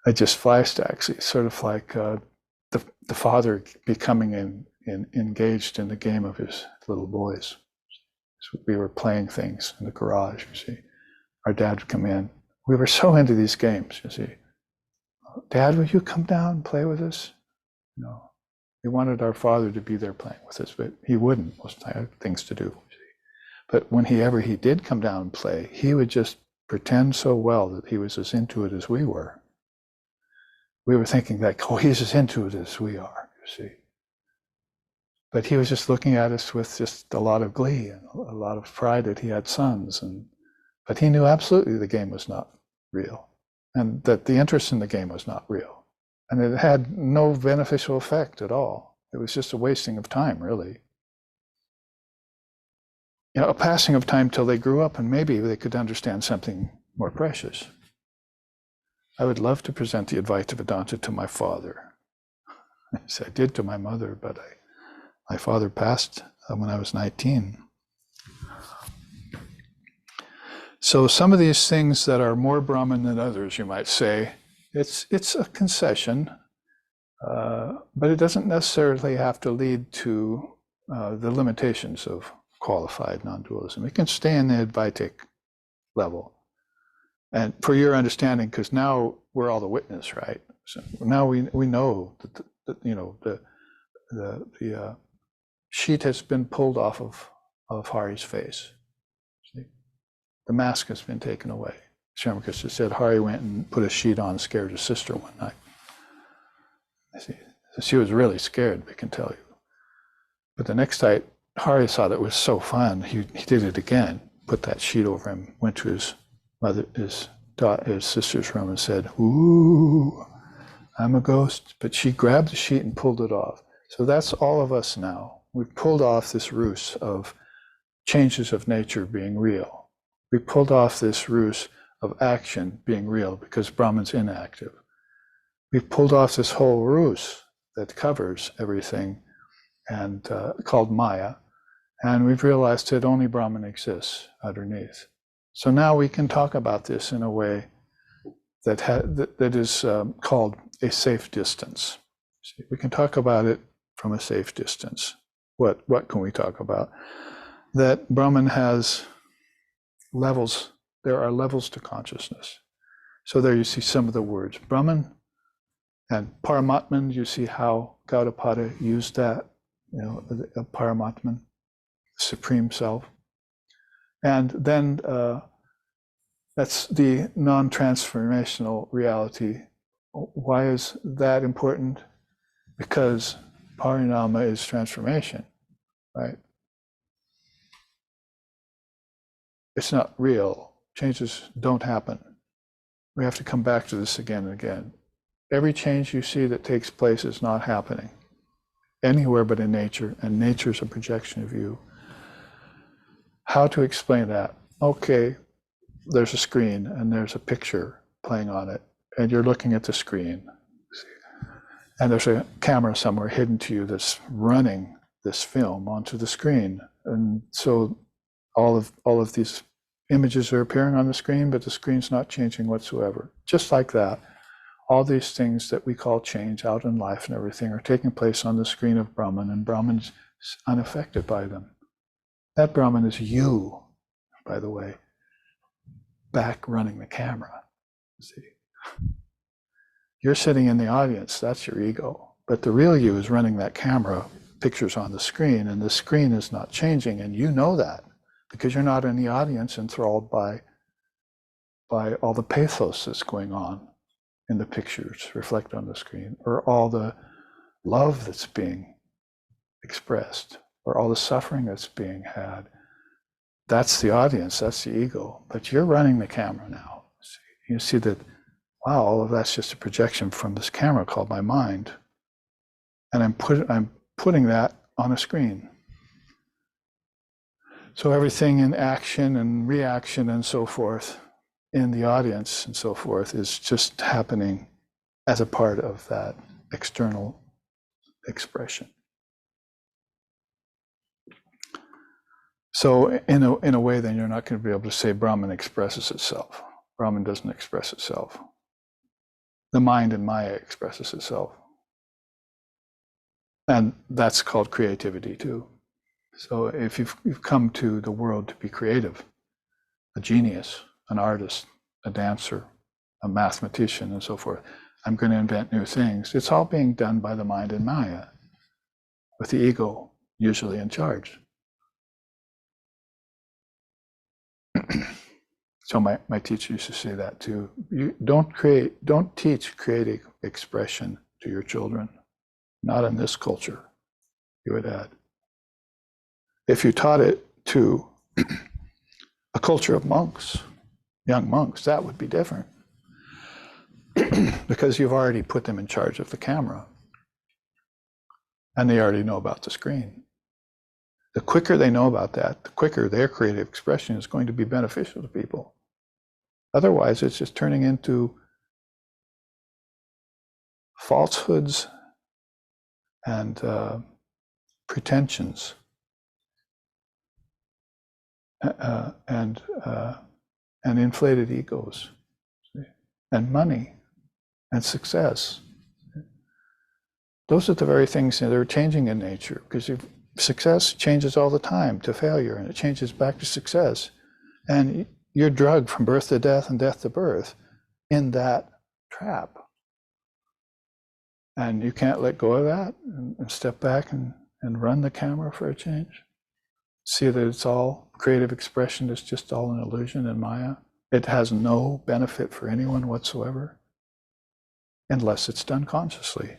I just flashed actually, sort of like the father becoming engaged in the game of his little boys. So we were playing things in the garage, you see. Our dad would come in. We were so into these games, you see. Dad, will you come down and play with us? No. We wanted our father to be there playing with us, but he wouldn't. Most of the time, I had things to do. You see. But whenever he did come down and play, he would just pretend so well that he was as into it as we were. We were thinking that, he's as into it as we are, you see. But he was just looking at us with just a lot of glee and a lot of pride that he had sons. But he knew absolutely the game was not real, and that the interest in the game was not real. And it had no beneficial effect at all. It was just a wasting of time, really. A passing of time till they grew up and maybe they could understand something more precious. I would love to present the Advaita Vedanta to my father. As I did to my mother, but my father passed when I was 19. So some of these things that are more Brahman than others, you might say, it's a concession, but it doesn't necessarily have to lead to the limitations of qualified non-dualism. It can stay in the Advaitic level. And for your understanding, because now we're all the witness, right? So now we know that the sheet has been pulled off of Hari's face. See? The mask has been taken away. Shyamakrishna said Hari went and put a sheet on, scared his sister one night. See? She was really scared, we can tell you. But the next night, Hari saw that it was so fun, he did it again, put that sheet over him, went to his sister's room and said, "Ooh, I'm a ghost." But she grabbed the sheet and pulled it off. So that's all of us now. We've pulled off this ruse of changes of nature being real. We pulled off this ruse of action being real because Brahman's inactive. We've pulled off this whole ruse that covers everything and called Maya. And we've realized that only Brahman exists underneath. So now we can talk about this in a way that is called a safe distance. See, we can talk about it from a safe distance. What can we talk about? That Brahman has levels. There are levels to consciousness. So there you see some of the words. Brahman and Paramatman, you see how Gaudapada used that, Paramatman, Supreme Self. And then that's the non-transformational reality. Why is that important? Because Aparinama is transformation, right? It's not real. Changes don't happen. We have to come back to this again and again. Every change you see that takes place is not happening anywhere but in nature, and nature is a projection of you. How to explain that? Okay, there's a screen and there's a picture playing on it, and you're looking at the screen. And there's a camera somewhere hidden to you that's running this film onto the screen. And so all of these images are appearing on the screen, but the screen's not changing whatsoever. Just like that, all these things that we call change out in life and everything are taking place on the screen of Brahman, and Brahman's unaffected by them. That Brahman is you, by the way, back running the camera. See, you're sitting in the audience, that's your ego. But the real you is running that camera, pictures on the screen, and the screen is not changing, and you know that because you're not in the audience enthralled by all the pathos that's going on in the pictures reflect on the screen, or all the love that's being expressed, or all the suffering that's being had. That's the audience, that's the ego, but you're running the camera now. You see that, wow, all of that's just a projection from this camera called my mind, and I'm putting that on a screen. So everything in action and reaction and so forth in the audience and so forth is just happening as a part of that external expression. So in a way, then you're not going to be able to say Brahman expresses itself. Brahman doesn't express itself. The mind in Maya expresses itself. And that's called creativity too. So if you've come to the world to be creative, a genius, an artist, a dancer, a mathematician, and so forth, I'm going to invent new things. It's all being done by the mind in Maya, with the ego usually in charge. So my teacher used to say that too. You don't teach creative expression to your children, not in this culture, he would add. If you taught it to a culture of monks, young monks, that would be different. Because you've already put them in charge of the camera. And they already know about the screen. The quicker they know about that, the quicker their creative expression is going to be beneficial to people. Otherwise, it's just turning into falsehoods and pretensions and inflated egos, and money and success. Those are the very things that are changing in nature, because success changes all the time to failure, and it changes back to success. And you're drugged from birth to death and death to birth in that trap. And you can't let go of that and step back and run the camera for a change. See that it's all creative expression, is just all an illusion in Maya. It has no benefit for anyone whatsoever, unless it's done consciously.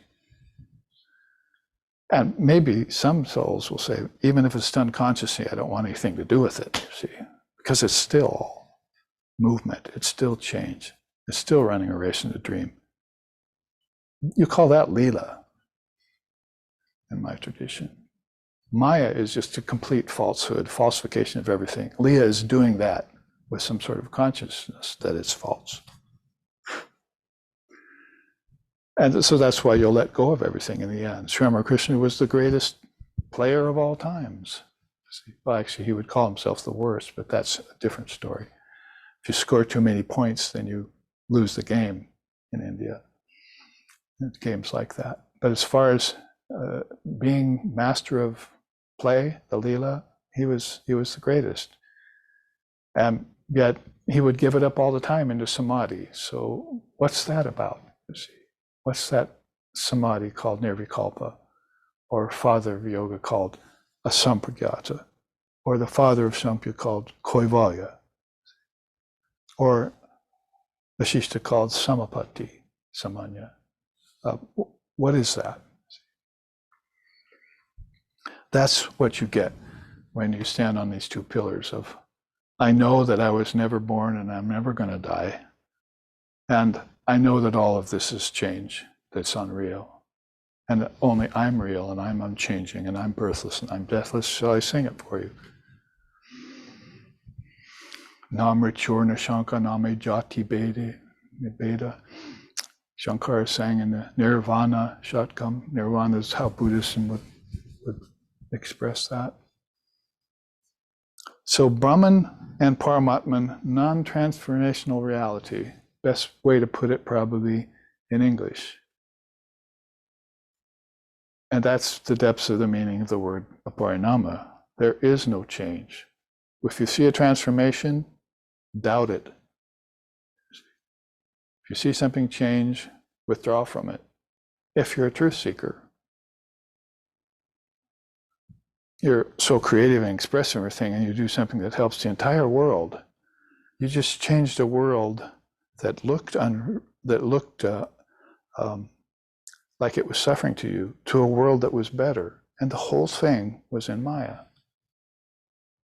And maybe some souls will say, even if it's done consciously, I don't want anything to do with it, see, because it's still movement, it's still change, it's still running a race in a dream. You call that Leela in my tradition. Maya is just a complete falsehood, falsification of everything. Leela is doing that with some sort of consciousness that it's false. And so that's why you'll let go of everything in the end. Sri Ramakrishna was the greatest player of all times. Well, actually, he would call himself the worst, but that's a different story. If you score too many points, then you lose the game in India. Games like that. But as far as being master of play, the Leela, he was the greatest. And yet he would give it up all the time into samadhi. So what's that about? You see? What's that samadhi called nirvikalpa, or father of yoga called asampragyata, or the father of samkhya called kaivalya, or Vashishta called samapatti, samanya. What is that? That's what you get when you stand on these two pillars of, I know that I was never born and I'm never going to die. And I know that all of this is change, that's unreal. And only I'm real and I'm unchanging and I'm birthless and I'm deathless. Shall I sing it for you? Namrichurna Shanka Name Jati Beda. Shankara sang in the Nirvana Shatkam. Nirvana is how Buddhism would express that. So Brahman and Paramatman, non-transformational reality. Best way to put it probably in English. And that's the depths of the meaning of the word Aparinama. There is no change. If you see a transformation, doubt it. If you see something change, withdraw from it. If you're a truth seeker, you're so creative and expressive and everything, and you do something that helps the entire world. You just changed a world that looked like it was suffering to you, to a world that was better. And the whole thing was in Maya.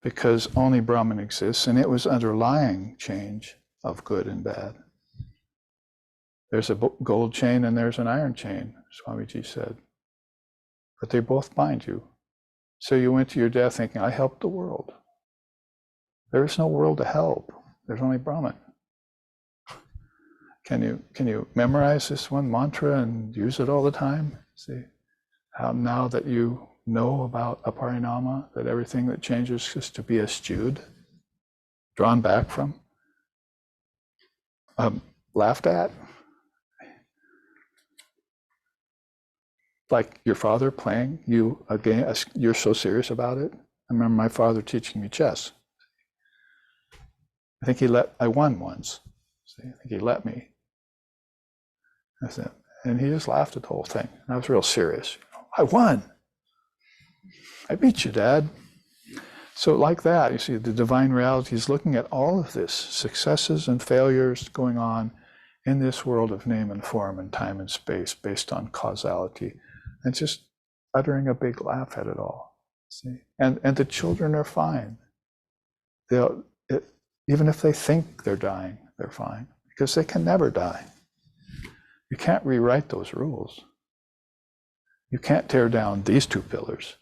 Because only Brahman exists, and it was underlying change of good and bad. There's a gold chain and there's an iron chain, Swamiji said. But they both bind you. So you went to your death thinking, I helped the world. There is no world to help. There's only Brahman. Can you memorize this one mantra and use it all the time? See how now that you know about Aparinama, that everything that changes is to be eschewed, drawn back from, laughed at. Like your father playing you a game, you're so serious about it. I remember my father teaching me chess. I think I won once. See, I think he let me. I said, and he just laughed at the whole thing. And I was real serious. I won. I beat you, Dad. So like that, you see, the divine reality is looking at all of this, successes and failures going on in this world of name and form and time and space based on causality, and just uttering a big laugh at it all. See, and the children are fine. Even if they think they're dying, they're fine, because they can never die. You can't rewrite those rules. You can't tear down these two pillars,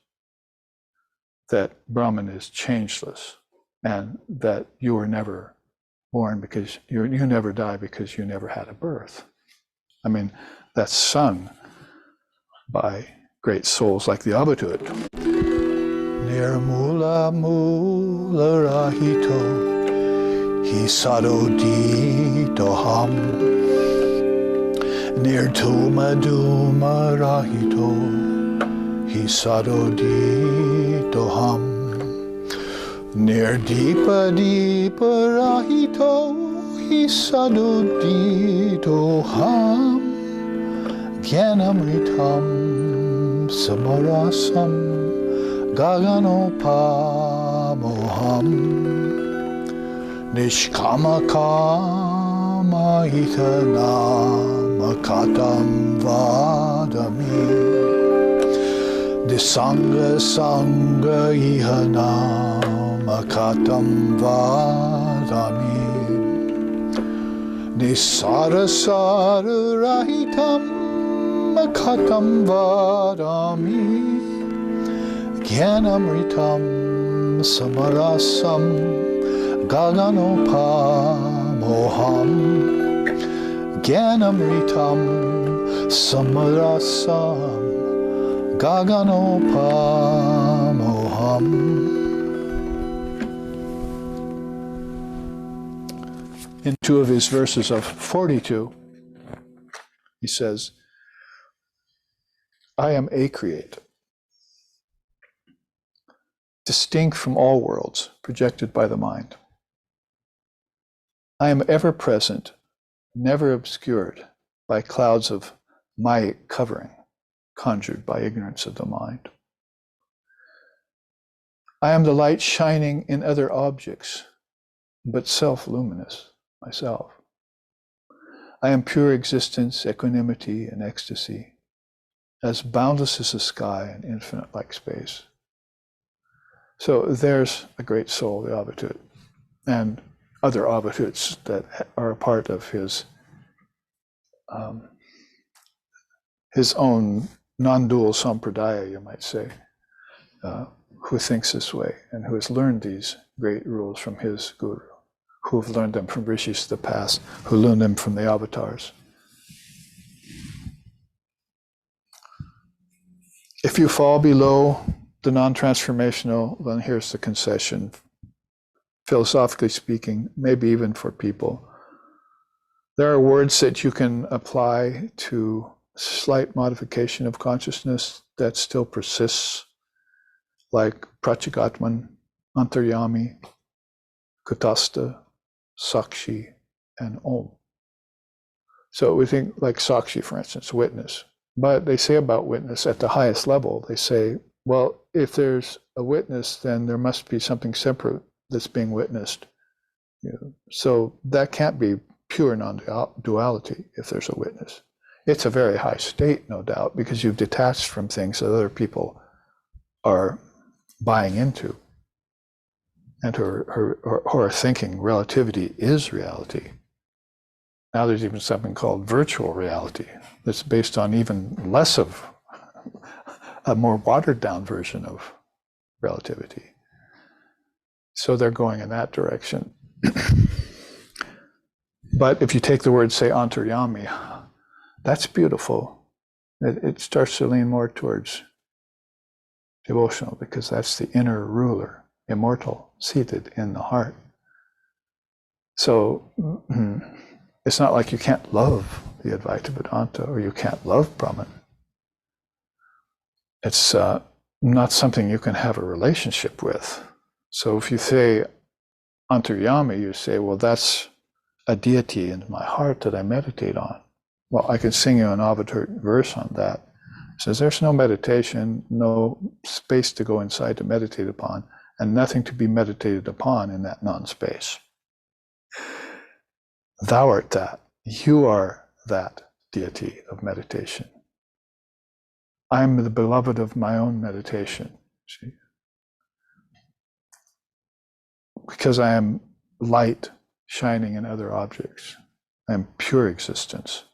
that Brahman is changeless and that you were never born because you never die because you never had a birth. I mean, that's sung by great souls like the Advaita. Nirmula mula rahito hi sadodito ham nirtuma duma rahito hi sadodito ham nirdipa dipa rahito hi sadodito ham Gyanamritam samarasam gaganopamoham nishkamakama itanamakatam vadami disanga sanga ihanamakatam vadami nisarasara rahitam Makatam vadami Gyanamritam samarasam gaganopamoham Gyanamritam samarasam gaganopamoham. In two of his verses of 42, he says, I am acreate, distinct from all worlds projected by the mind. I am ever present, never obscured by clouds of Maya covering, conjured by ignorance of the mind. I am the light shining in other objects, but self-luminous myself. I am pure existence, equanimity, and ecstasy, as boundless as the sky and infinite like space. So there's a great soul, the Advaita, and other Advaitins that are a part of his own non-dual sampradaya, you might say, who thinks this way and who has learned these great rules from his guru, who have learned them from rishis of the past, who learned them from the avatars. If you fall below the non-transformational, then here's the concession. Philosophically speaking, maybe even for people, there are words that you can apply to slight modification of consciousness that still persists, like Prachigatman, Antaryami, Kutastha, Sakshi, and Om. So we think like Sakshi, for instance, witness. But they say about witness at the highest level, they say, well, if there's a witness, then there must be something separate that's being witnessed. So that can't be pure non-duality if there's a witness. It's a very high state, no doubt, because you've detached from things that other people are buying into and who are thinking relativity is reality. Now there's even something called virtual reality that's based on even less of a more watered down version of relativity. So they're going in that direction. But if you take the word, say, antaryami, that's beautiful. It starts to lean more towards devotional, because that's the inner ruler, immortal, seated in the heart. So it's not like you can't love the Advaita Vedanta or you can't love Brahman. It's not something you can have a relationship with. So if you say antaryami, you say, well, that's a deity in my heart that I meditate on. Well, I can sing you an avatar verse on that. It says there's no meditation, no space to go inside to meditate upon, and nothing to be meditated upon in that non-space. Thou art that. You are that deity of meditation. I am the beloved of my own meditation. See? Because I am light shining in other objects. I am pure existence.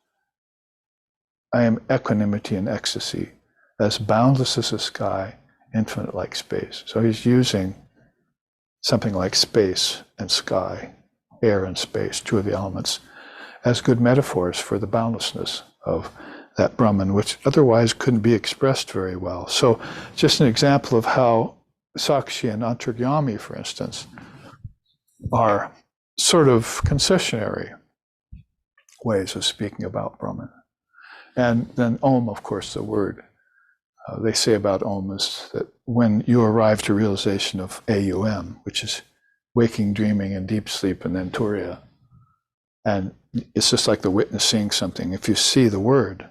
I am equanimity and ecstasy, as boundless as the sky, infinite like space. So he's using something like space and sky, air and space, two of the elements, as good metaphors for the boundlessness of that Brahman, which otherwise couldn't be expressed very well. So just an example of how Sakshi and Antaryami, for instance, are sort of concessionary ways of speaking about Brahman. And then Om, of course, the word. They say about Om is that when you arrive to realization of AUM, which is waking, dreaming, and deep sleep, and then Turiya, and it's just like the witness seeing something. If you see the word,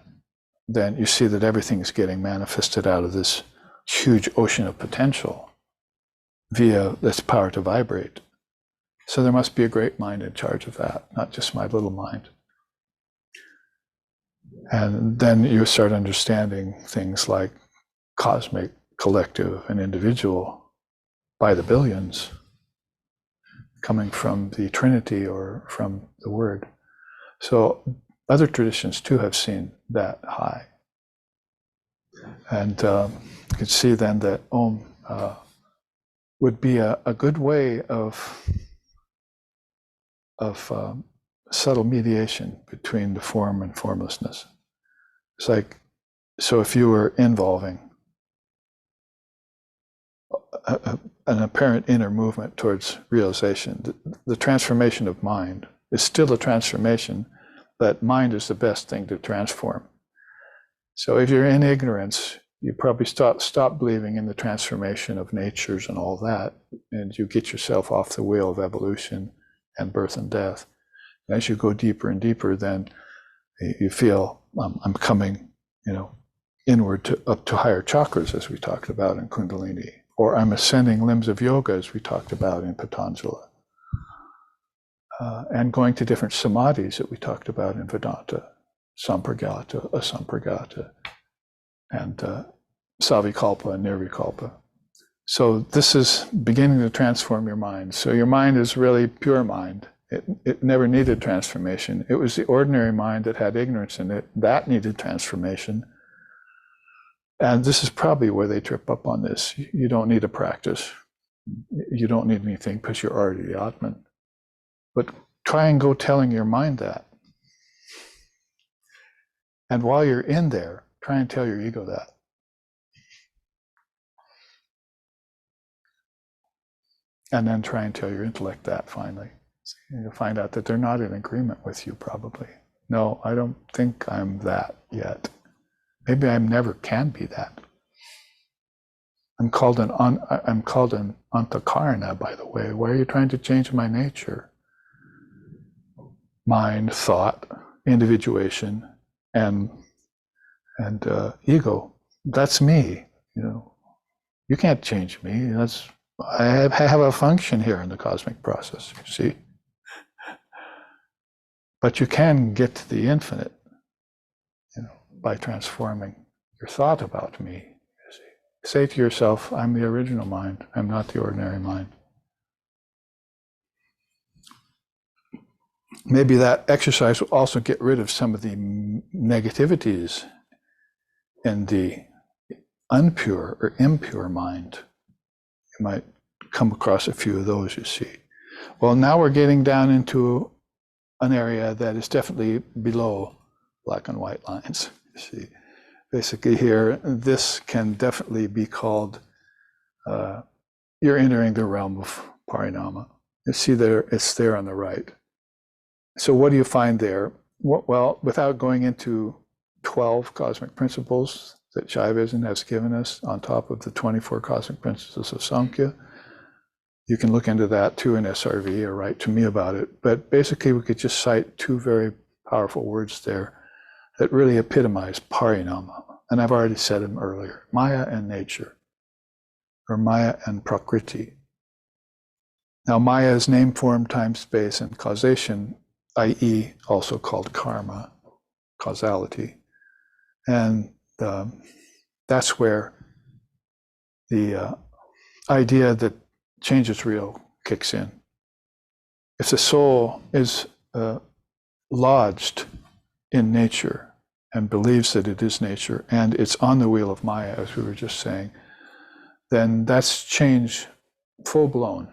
then you see that everything is getting manifested out of this huge ocean of potential via this power to vibrate. So there must be a great mind in charge of that, not just my little mind. And then you start understanding things like cosmic, collective, and individual by the billions, coming from the Trinity or from the Word. So other traditions too have seen that high. And you can see then that Om would be a good way of subtle mediation between the form and formlessness. It's like, so if you were involving an apparent inner movement towards realization, the transformation of mind is still a transformation, but mind is the best thing to transform. So if you're in ignorance, you probably stop believing in the transformation of natures and all that, and you get yourself off the wheel of evolution and birth and death. And as you go deeper and deeper, then you feel I'm coming, inward up to higher chakras, as we talked about in Kundalini, or I'm ascending limbs of yoga, as we talked about in Patanjali, and going to different samadhis that we talked about in Vedanta, sampragata, asampragata, and savikalpa and nirvikalpa. So this is beginning to transform your mind. So your mind is really pure mind. It never needed transformation. It was the ordinary mind that had ignorance in it. That needed transformation. And this is probably where they trip up on this. You don't need a practice. You don't need anything because you're already the Atman. But try and go telling your mind that. And while you're in there, try and tell your ego that. And then try and tell your intellect that finally. And you'll find out that they're not in agreement with you probably. No, I don't think I'm that yet. Maybe I never can be that. I'm called an Adhikara, by the way. Why are you trying to change my nature? Mind, thought, individuation, and ego. That's me. You can't change me. I have a function here in the cosmic process. You see, but you can get to the infinite, by transforming your thought about me. You see, say to yourself, "I'm the original mind. I'm not the ordinary mind." Maybe that exercise will also get rid of some of the negativities in the unpure or impure mind. You might come across a few of those, you see. Well, now we're getting down into an area that is definitely below black and white lines, you see. Basically here, this can definitely be called, you're entering the realm of Aparinama. You see there, it's there on the right. So what do you find there? Well, without going into 12 cosmic principles that Shaivism has given us on top of the 24 cosmic principles of Samkhya, you can look into that too in SRV or write to me about it. But basically we could just cite two very powerful words there that really epitomize Parinama. And I've already said them earlier, Maya and nature, or Maya and Prakriti. Now Maya is name, form, time, space, and causation, i.e. also called karma, causality. And that's where the idea that change is real kicks in. If the soul is lodged in nature and believes that it is nature and it's on the wheel of Maya, as we were just saying, then that's change full blown.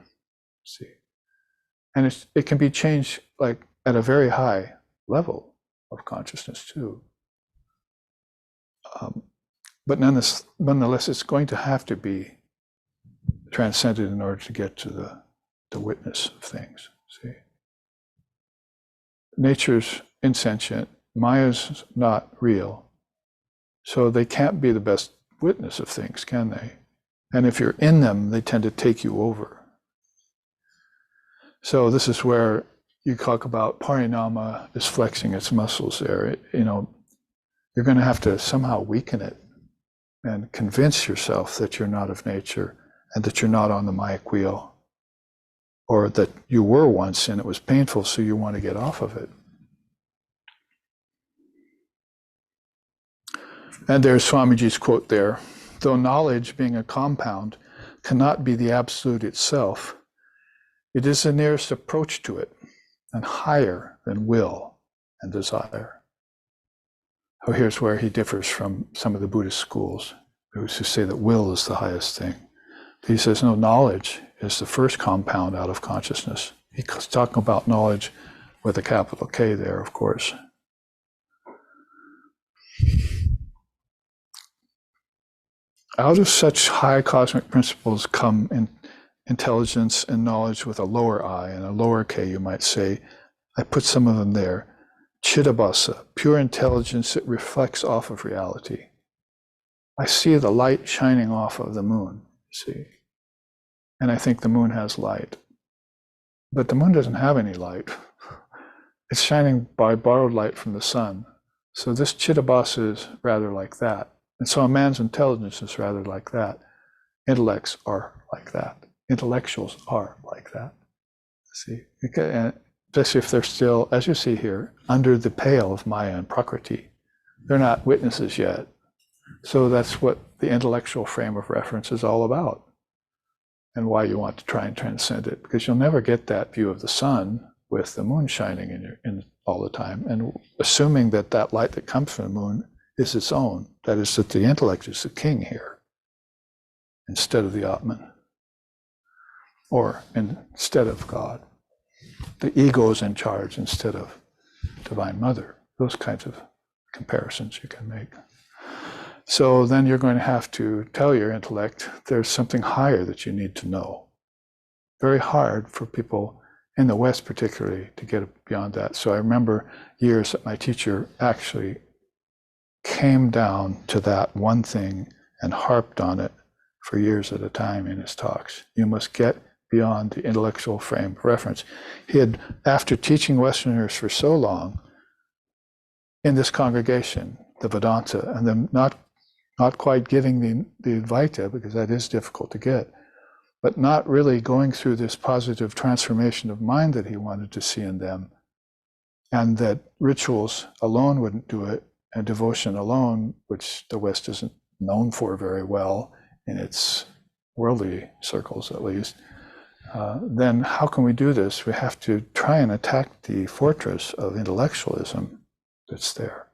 See, and it can be changed like at a very high level of consciousness too. But nonetheless, it's going to have to be transcended in order to get to the witness of things. See, nature's insentient, Maya's not real, so they can't be the best witness of things, can they? And if you're in them, they tend to take you over. So this is where you talk about Parinama is flexing its muscles there. You're going to have to somehow weaken it and convince yourself that you're not of nature and that you're not on the Mayic wheel, or that you were once and it was painful, so you want to get off of it. And there's Swamiji's quote there, though knowledge, being a compound, cannot be the absolute itself, it is the nearest approach to it, and higher than will and desire. Oh, here's where he differs from some of the Buddhist schools, who say that will is the highest thing. He says, no, knowledge is the first compound out of consciousness. He's talking about knowledge with a capital K there, of course. Out of such high cosmic principles come in intelligence and knowledge with a lower I and a lower K, you might say. I put some of them there. Chidabhasa, pure intelligence that reflects off of reality. I see the light shining off of the moon, see? And I think the moon has light. But the moon doesn't have any light. It's shining by borrowed light from the sun. So this Chidabhasa is rather like that. And so a man's intelligence is rather like that. Intellects are like that. Intellectuals are like that. See? And especially if they're still, as you see here, under the pale of Maya and Prakriti. They're not witnesses yet. So that's what the intellectual frame of reference is all about, and why you want to try and transcend it, because you'll never get that view of the sun with the moon shining in all the time, and assuming that that light that comes from the moon is its own. That is, that the intellect is the king here instead of the Atman, or instead of God. The ego is in charge instead of Divine Mother. Those kinds of comparisons you can make. So then you're going to have to tell your intellect there's something higher that you need to know. very hard for people in the West particularly to get beyond that. So I remember years that my teacher actually came down to that one thing and harped on it for years at a time in his talks. You must get beyond the intellectual frame of reference. He had, after teaching Westerners for so long in this congregation, the Vedanta, and them not quite getting the Advaita, because that is difficult to get, but not really going through this positive transformation of mind that he wanted to see in them, and that rituals alone wouldn't do it, and devotion alone, which the West isn't known for very well in its worldly circles at least, then how can we do this? We have to try and attack the fortress of intellectualism that's there.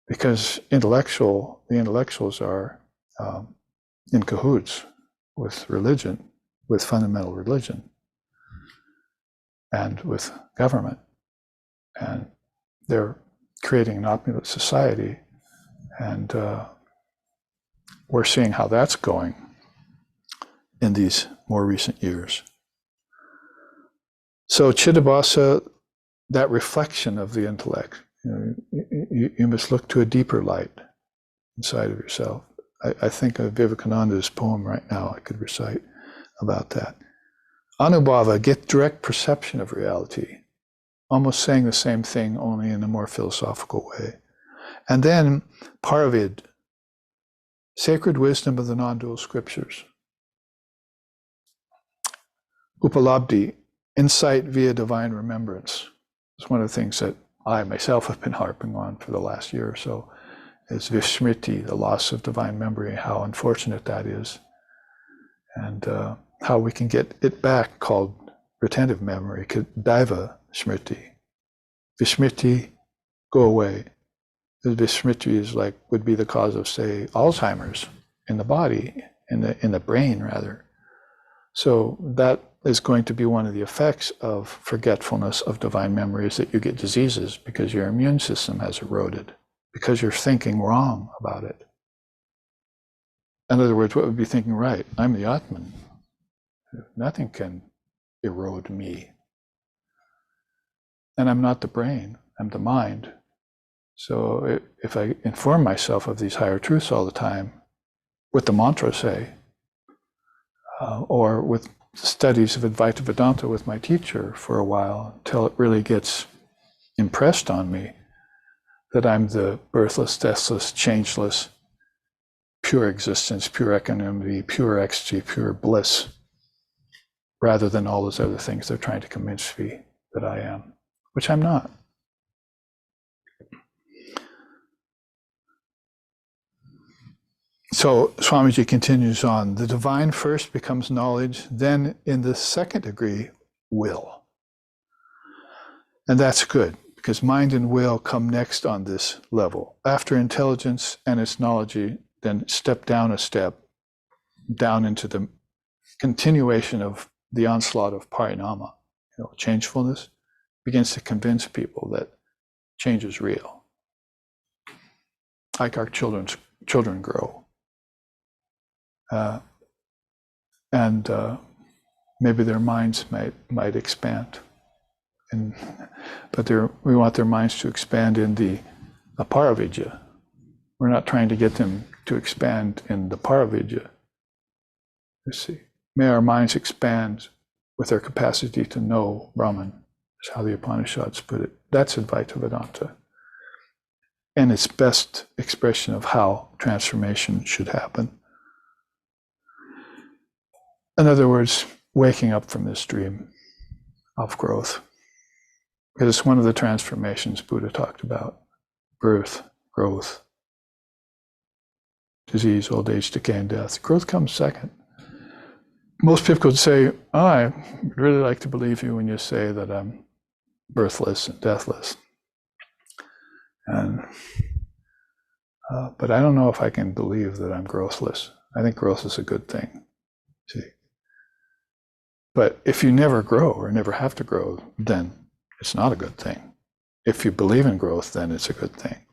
Because the intellectuals are in cahoots with religion, with fundamental religion, and with government. And they're creating an opulent society, and we're seeing how that's going in these more recent years. So Chittavasa, that reflection of the intellect, you must look to a deeper light inside of yourself. I think of Vivekananda's poem right now I could recite about that. Anubhava, get direct perception of reality, almost saying the same thing, only in a more philosophical way. And then Paravid, sacred wisdom of the non-dual scriptures. Upalabdhi, insight via divine remembrance. It's one of the things that I myself have been harping on for the last year or so, is Vismriti, the loss of divine memory, how unfortunate that is, and how we can get it back, called retentive memory, Daiva Smriti. Vismriti, go away. The Vismriti is would be the cause of, say, Alzheimer's in the body, in the brain rather. So that is going to be one of the effects of forgetfulness of divine memory, is that you get diseases because your immune system has eroded, because you're thinking wrong about it. In other words, what would be thinking right? I'm the Atman. Nothing can erode me. And I'm not the brain, I'm the mind. So if I inform myself of these higher truths all the time, with the mantra, say, or with studies of Advaita Vedanta with my teacher for a while, until it really gets impressed on me that I'm the birthless, deathless, changeless, pure existence, pure equanimity, pure ecstasy, pure bliss, rather than all those other things they're trying to convince me that I am, which I'm not. So Swamiji continues on, the divine first becomes knowledge, then in the second degree, will. And that's good, because mind and will come next on this level. After intelligence and its knowledge, then step down a step, down into the continuation of the onslaught of Aparinama. Changefulness begins to convince people that change is real. Like our children grow. And maybe their minds might expand, but we want their minds to expand in the Aparavidya. We're not trying to get them to expand in the Paravidya. You see, may our minds expand with their capacity to know Brahman. That's how the Upanishads put it. That's Advaita Vedanta, and its best expression of how transformation should happen. In other words, waking up from this dream of growth. Because it's one of the transformations Buddha talked about. Birth, growth, disease, old age, decay, and death. Growth comes second. Most people would say, I would really like to believe you when you say that I'm birthless and deathless. But I don't know if I can believe that I'm growthless. I think growth is a good thing. See? But if you never grow or never have to grow, then it's not a good thing. If you believe in growth, then it's a good thing.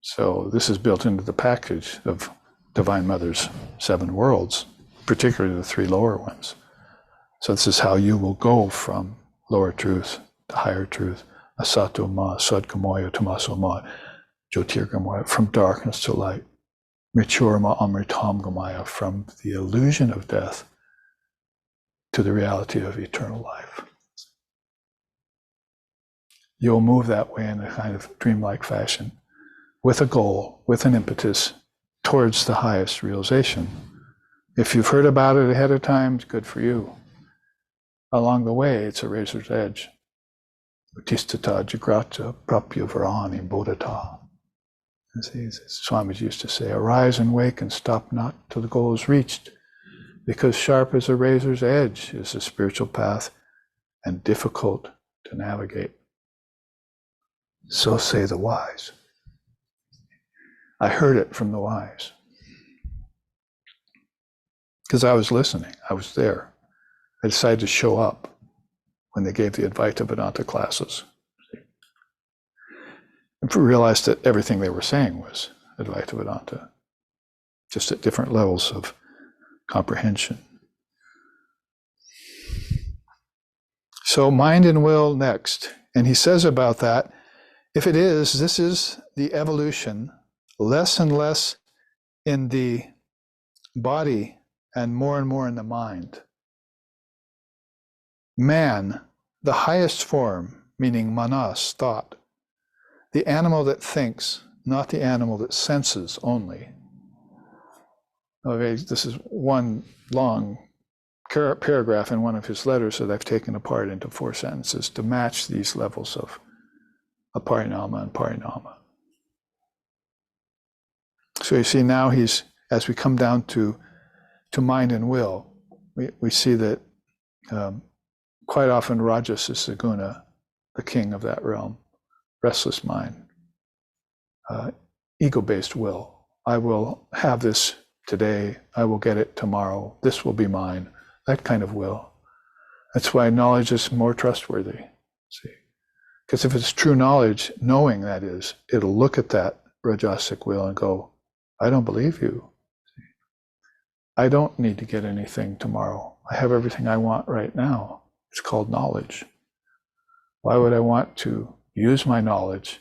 So this is built into the package of Divine Mother's 7 worlds, particularly the 3 lower ones. So this is how you will go from lower truth to higher truth. Asato ma, sadgamaya, tamaso ma, jyotirgamaya, from darkness to light. Mrityurma amritam gamaya, from the illusion of death to the reality of eternal life. You'll move that way in a kind of dreamlike fashion, with a goal, with an impetus towards the highest realization. If you've heard about it ahead of time, it's good for you. Along the way, it's a razor's edge. Utistata jagrata prapya varani bodhata. As Swamiji used to say, arise and wake and stop not till the goal is reached, because sharp as a razor's edge is the spiritual path and difficult to navigate. So say the wise. I heard it from the wise. Because I was listening, I was there. I decided to show up when they gave the Advaita Vedanta classes. And realized that everything they were saying was Advaita Vedanta, just at different levels of comprehension. So mind and will next. And he says about that, if it is, this is the evolution, less and less in the body and more in the mind. Man, the highest form, meaning manas, thought, the animal that thinks, not the animal that senses only. Okay, this is one long paragraph in one of his letters that I've taken apart into 4 sentences to match these levels of Aparinama and Parinama. So you see now as we come down to mind and will, we see that quite often Rajas is the guna, the king of that realm. Restless mind, ego-based will. I will have this today, I will get it tomorrow, this will be mine, that kind of will. That's why knowledge is more trustworthy, see. Because if it's true knowledge, knowing that is, it'll look at that Rajasic will and go, I don't believe you. See? I don't need to get anything tomorrow. I have everything I want right now. It's called knowledge. Why would I want to use my knowledge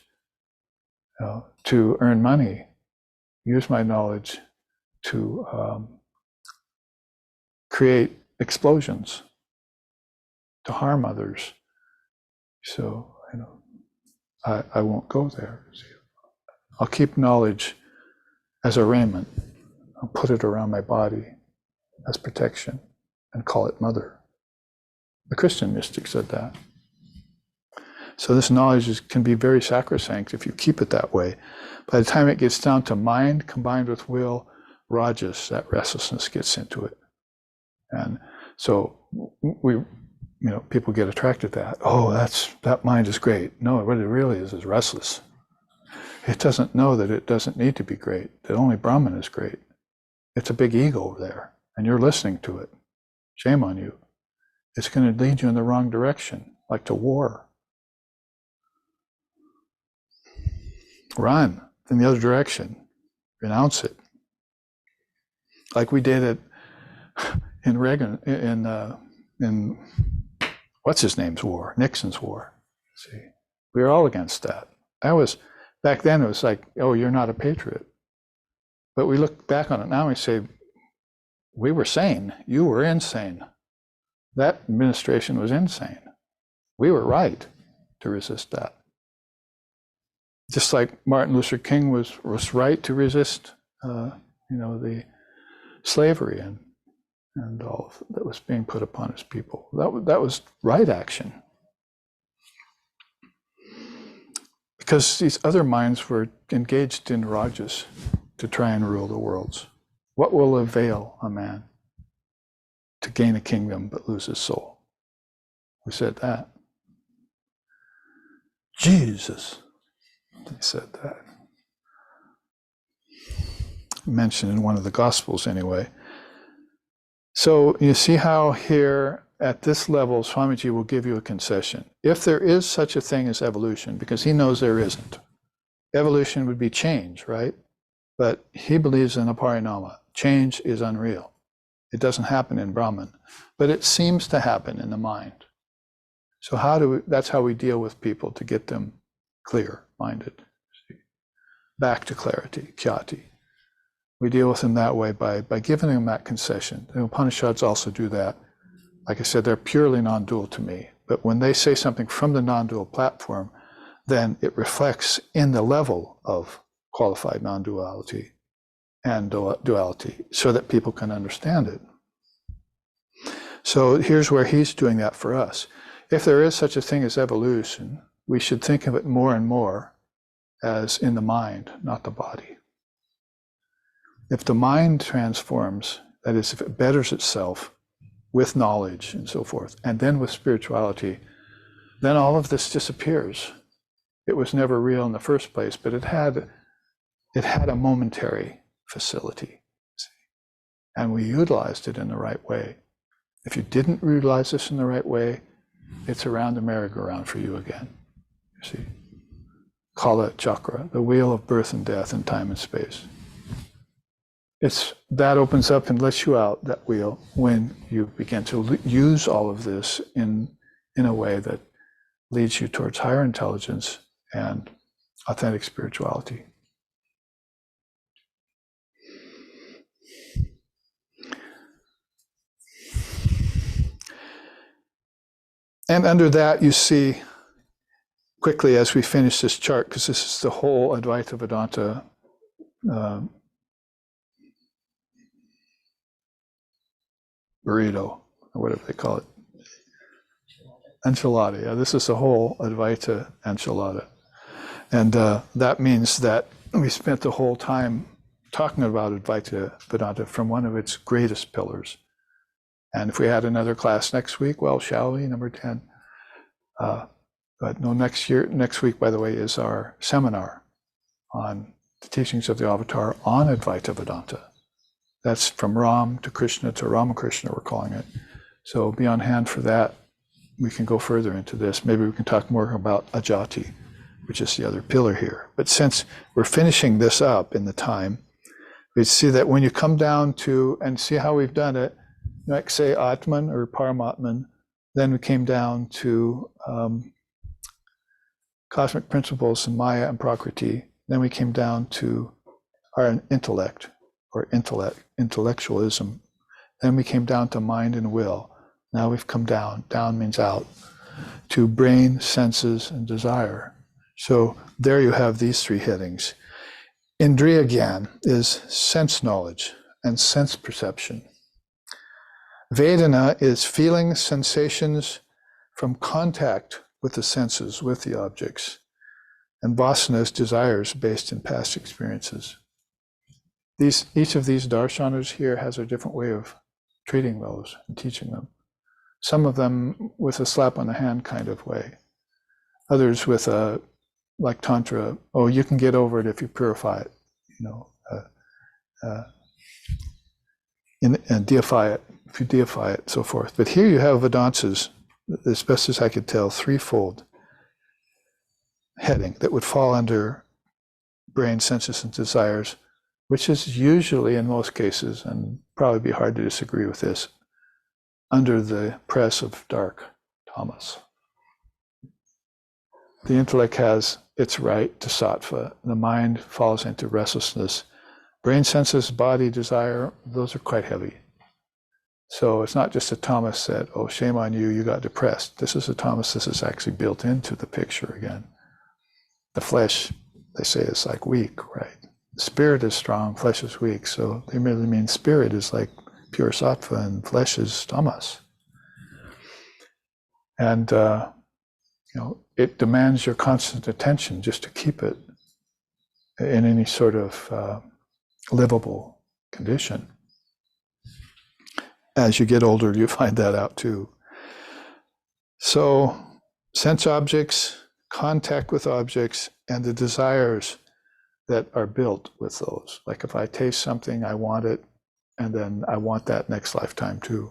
to earn money, use my knowledge to create explosions, to harm others? So, I won't go there. I'll keep knowledge as a raiment. I'll put it around my body as protection and call it mother. The Christian mystic said that. So this knowledge can be very sacrosanct if you keep it that way. By the time it gets down to mind combined with will, rajas, that restlessness gets into it. And so people get attracted to that. Oh, that mind is great. No, what it really is restless. It doesn't know that it doesn't need to be great, that only Brahman is great. It's a big ego over there, and you're listening to it. Shame on you. It's going to lead you in the wrong direction, like to war. Run in the other direction. Renounce it. Like we did it in Reagan, in what's his name's war, Nixon's war. See, we were all against that. Back then it was like, oh, you're not a patriot. But we look back on it now and we say, we were sane. You were insane. That administration was insane. We were right to resist that. Just like Martin Luther King was right to resist, the slavery and all that was being put upon his people. That was right action. Because these other minds were engaged in rajas to try and rule the worlds. What will avail a man to gain a kingdom but lose his soul? We said that. Jesus, he said that. Mentioned in one of the Gospels anyway. So you see how here at this level, Swamiji will give you a concession. If there is such a thing as evolution, because he knows there isn't. Evolution would be change, right? But he believes in Aparinama. Change is unreal. It doesn't happen in Brahman, but it seems to happen in the mind. So that's how we deal with people to get them clear-minded, back to clarity, khyati. We deal with them that way by giving them that concession. The Upanishads also do that. Like I said, they're purely non-dual to me. But when they say something from the non-dual platform, then it reflects in the level of qualified non-duality and duality so that people can understand it. So here's where he's doing that for us. If there is such a thing as evolution, we should think of it more and more as in the mind, not the body. If the mind transforms, that is, if it betters itself with knowledge and so forth, and then with spirituality, then all of this disappears. It was never real in the first place, but it had a momentary facility, and we utilized it in the right way. If you didn't utilize this in the right way, it's around the merry-go-round for you again. You see, call it Chakra, the wheel of birth and death in time and space. That opens up and lets you out, that wheel, when you begin to use all of this in a way that leads you towards higher intelligence and authentic spirituality. And under that, you see, quickly as we finish this chart, because this is the whole Advaita Vedanta burrito, or whatever they call it. Enchilada. Yeah, this is the whole Advaita enchilada. And that means that we spent the whole time talking about Advaita Vedanta from one of its greatest pillars. And if we had another class next week, well, shall we? Number 10. But no, next week, by the way, is our seminar on the teachings of the Avatar on Advaita Vedanta. That's from Ram to Krishna to Ramakrishna, we're calling it. So be on hand for that. We can go further into this. Maybe we can talk more about Ajati, which is the other pillar here. But since we're finishing this up in the time, we see that when you come down to, and see how we've done it, like say Atman or Paramatman, then we came down to cosmic principles and Maya and Prakriti. Then we came down to our intellect or intellectualism. Then we came down to mind and will. Now we've come down, down means out, to brain, senses, and desire. So there you have these three headings. Indriya Gyan is sense knowledge and sense perception. Vedana is feelings, sensations from contact with the senses, with the objects. And Vasana is desires based in past experiences. Each of these darshanas here has a different way of treating those and teaching them. Some of them with a slap on the hand kind of way. Others with a, like Tantra, oh, you can get over it if you purify it, and deify it, if you deify it, so forth. But here you have Vedantas, as best as I could tell, threefold heading that would fall under brain, senses, and desires, which is usually, in most cases, and probably be hard to disagree with this, under the press of dark tamas. The intellect has its right to sattva. The mind falls into restlessness. Brain, senses, body, desire, those are quite heavy. So it's not just a tamas that, oh, shame on you, you got depressed. This is a tamas, this is actually built into the picture again. The flesh, they say, is like weak, right? Spirit is strong, flesh is weak. So they merely mean spirit is like pure sattva and flesh is tamas. And, it demands your constant attention just to keep it in any sort of livable condition. As you get older, you find that out too. So sense objects, contact with objects, and the desires that are built with those. Like if I taste something, I want it, and then I want that next lifetime too.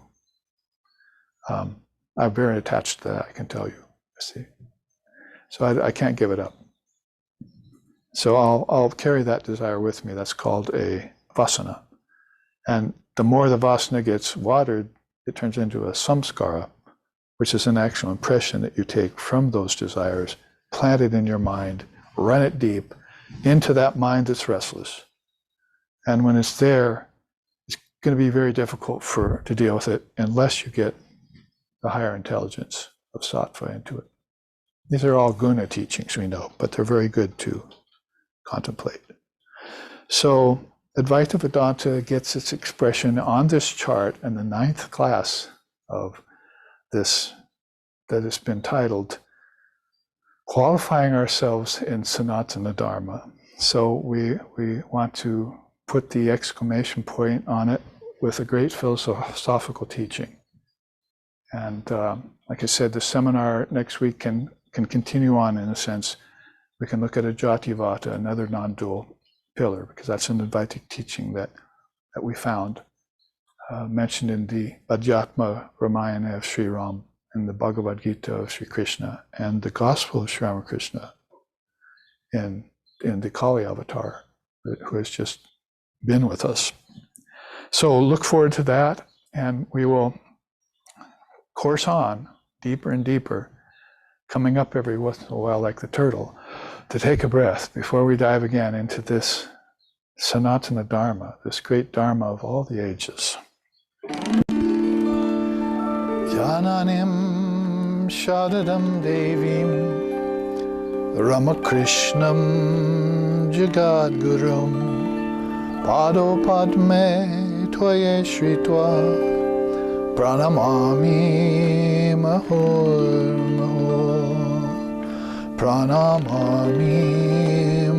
I'm very attached to that, I can tell you. See, so I can't give it up. So I'll carry that desire with me. That's called a vasana. And the more the vasana gets watered, it turns into a samskara, which is an actual impression that you take from those desires, plant it in your mind, run it deep into that mind that's restless. And when it's there, it's going to be very difficult to deal with it unless you get the higher intelligence of sattva into it. These are all guna teachings, we know, but they're very good to contemplate. So Advaita Vedanta gets its expression on this chart in the 9th class of this that has been titled Qualifying Ourselves in Sanatana Dharma. So we want to put the exclamation point on it with a great philosophical teaching. And like I said, the seminar next week can continue on in a sense. We can look at a Jativata, another non-dual pillar, because that's an Advaitic teaching that we found mentioned in the Adhyatma Ramayana of Sri Ram, and the Bhagavad Gita of Sri Krishna, and the Gospel of Sri Ramakrishna in the Kali avatar, who has just been with us. So look forward to that, and we will course on deeper and deeper, coming up every once in a while like the turtle, to take a breath before we dive again into this Sanatana Dharma, this great Dharma of all the ages. Jananim Shadadam Devim Ramakrishnam Jagadgurum Pado Padme Tvaye Shritva Pranamami Mahur Mahur Pranamami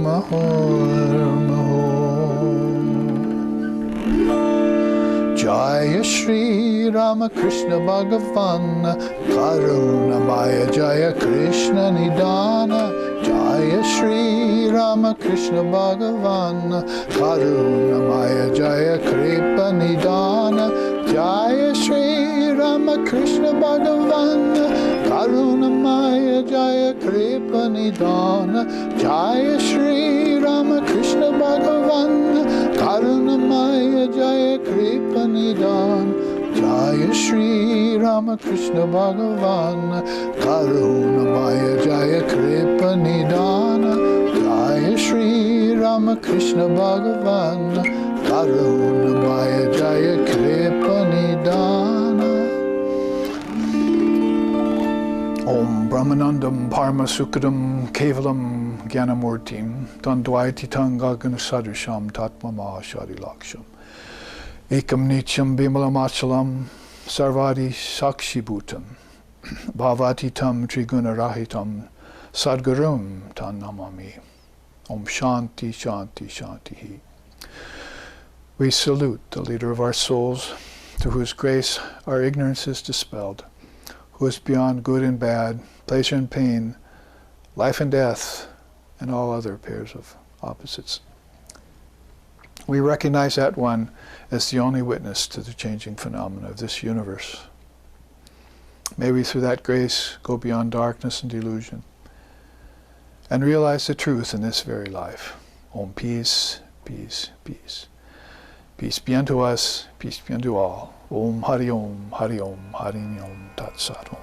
Mahur Mahur Jaya Shri Ramakrishna Bhagavan Karunamaya Jaya Krishna Nidana Jaya Shri Ramakrishna Bhagavan Karunamaya Jaya Kripa Nidana Jaya Shri Ramakrishna Bhagavan Karunamaya Jaya Kripa Nidana Jaya Shri Ramakrishna Bhagavan Karunamaya Jaya Kripa Nidana Jaya Shri Ramakrishna Bhagavan Karunamaya Jaya Kripa Nidana Jaya Shri Ramakrishna Bhagavan Karunamaya Jaya Kripa Nidana. Om Brahmanandam Parmasukadam Kevalam Gyanamurtim Dandvaiti Tangagana Sadrisham Tatmama Sharilaksham Ekam Nityam Bimalamatchalam Sarvadi Sakshibhutam Bhavati Tam Triguna Rahitam Sadgurum Tan Namami. Om Shanti Shanti Shanti. We salute the leader of our souls, through whose grace our ignorance is dispelled, who is beyond good and bad, pleasure and pain, life and death, and all other pairs of opposites. We recognize that one as the only witness to the changing phenomena of this universe. May we, through that grace, go beyond darkness and delusion and realize the truth in this very life. Om, peace, peace, peace. Peace be unto us, peace be unto all. Om Hari Om, Hari Om, Hari Om, Tat Sat Om.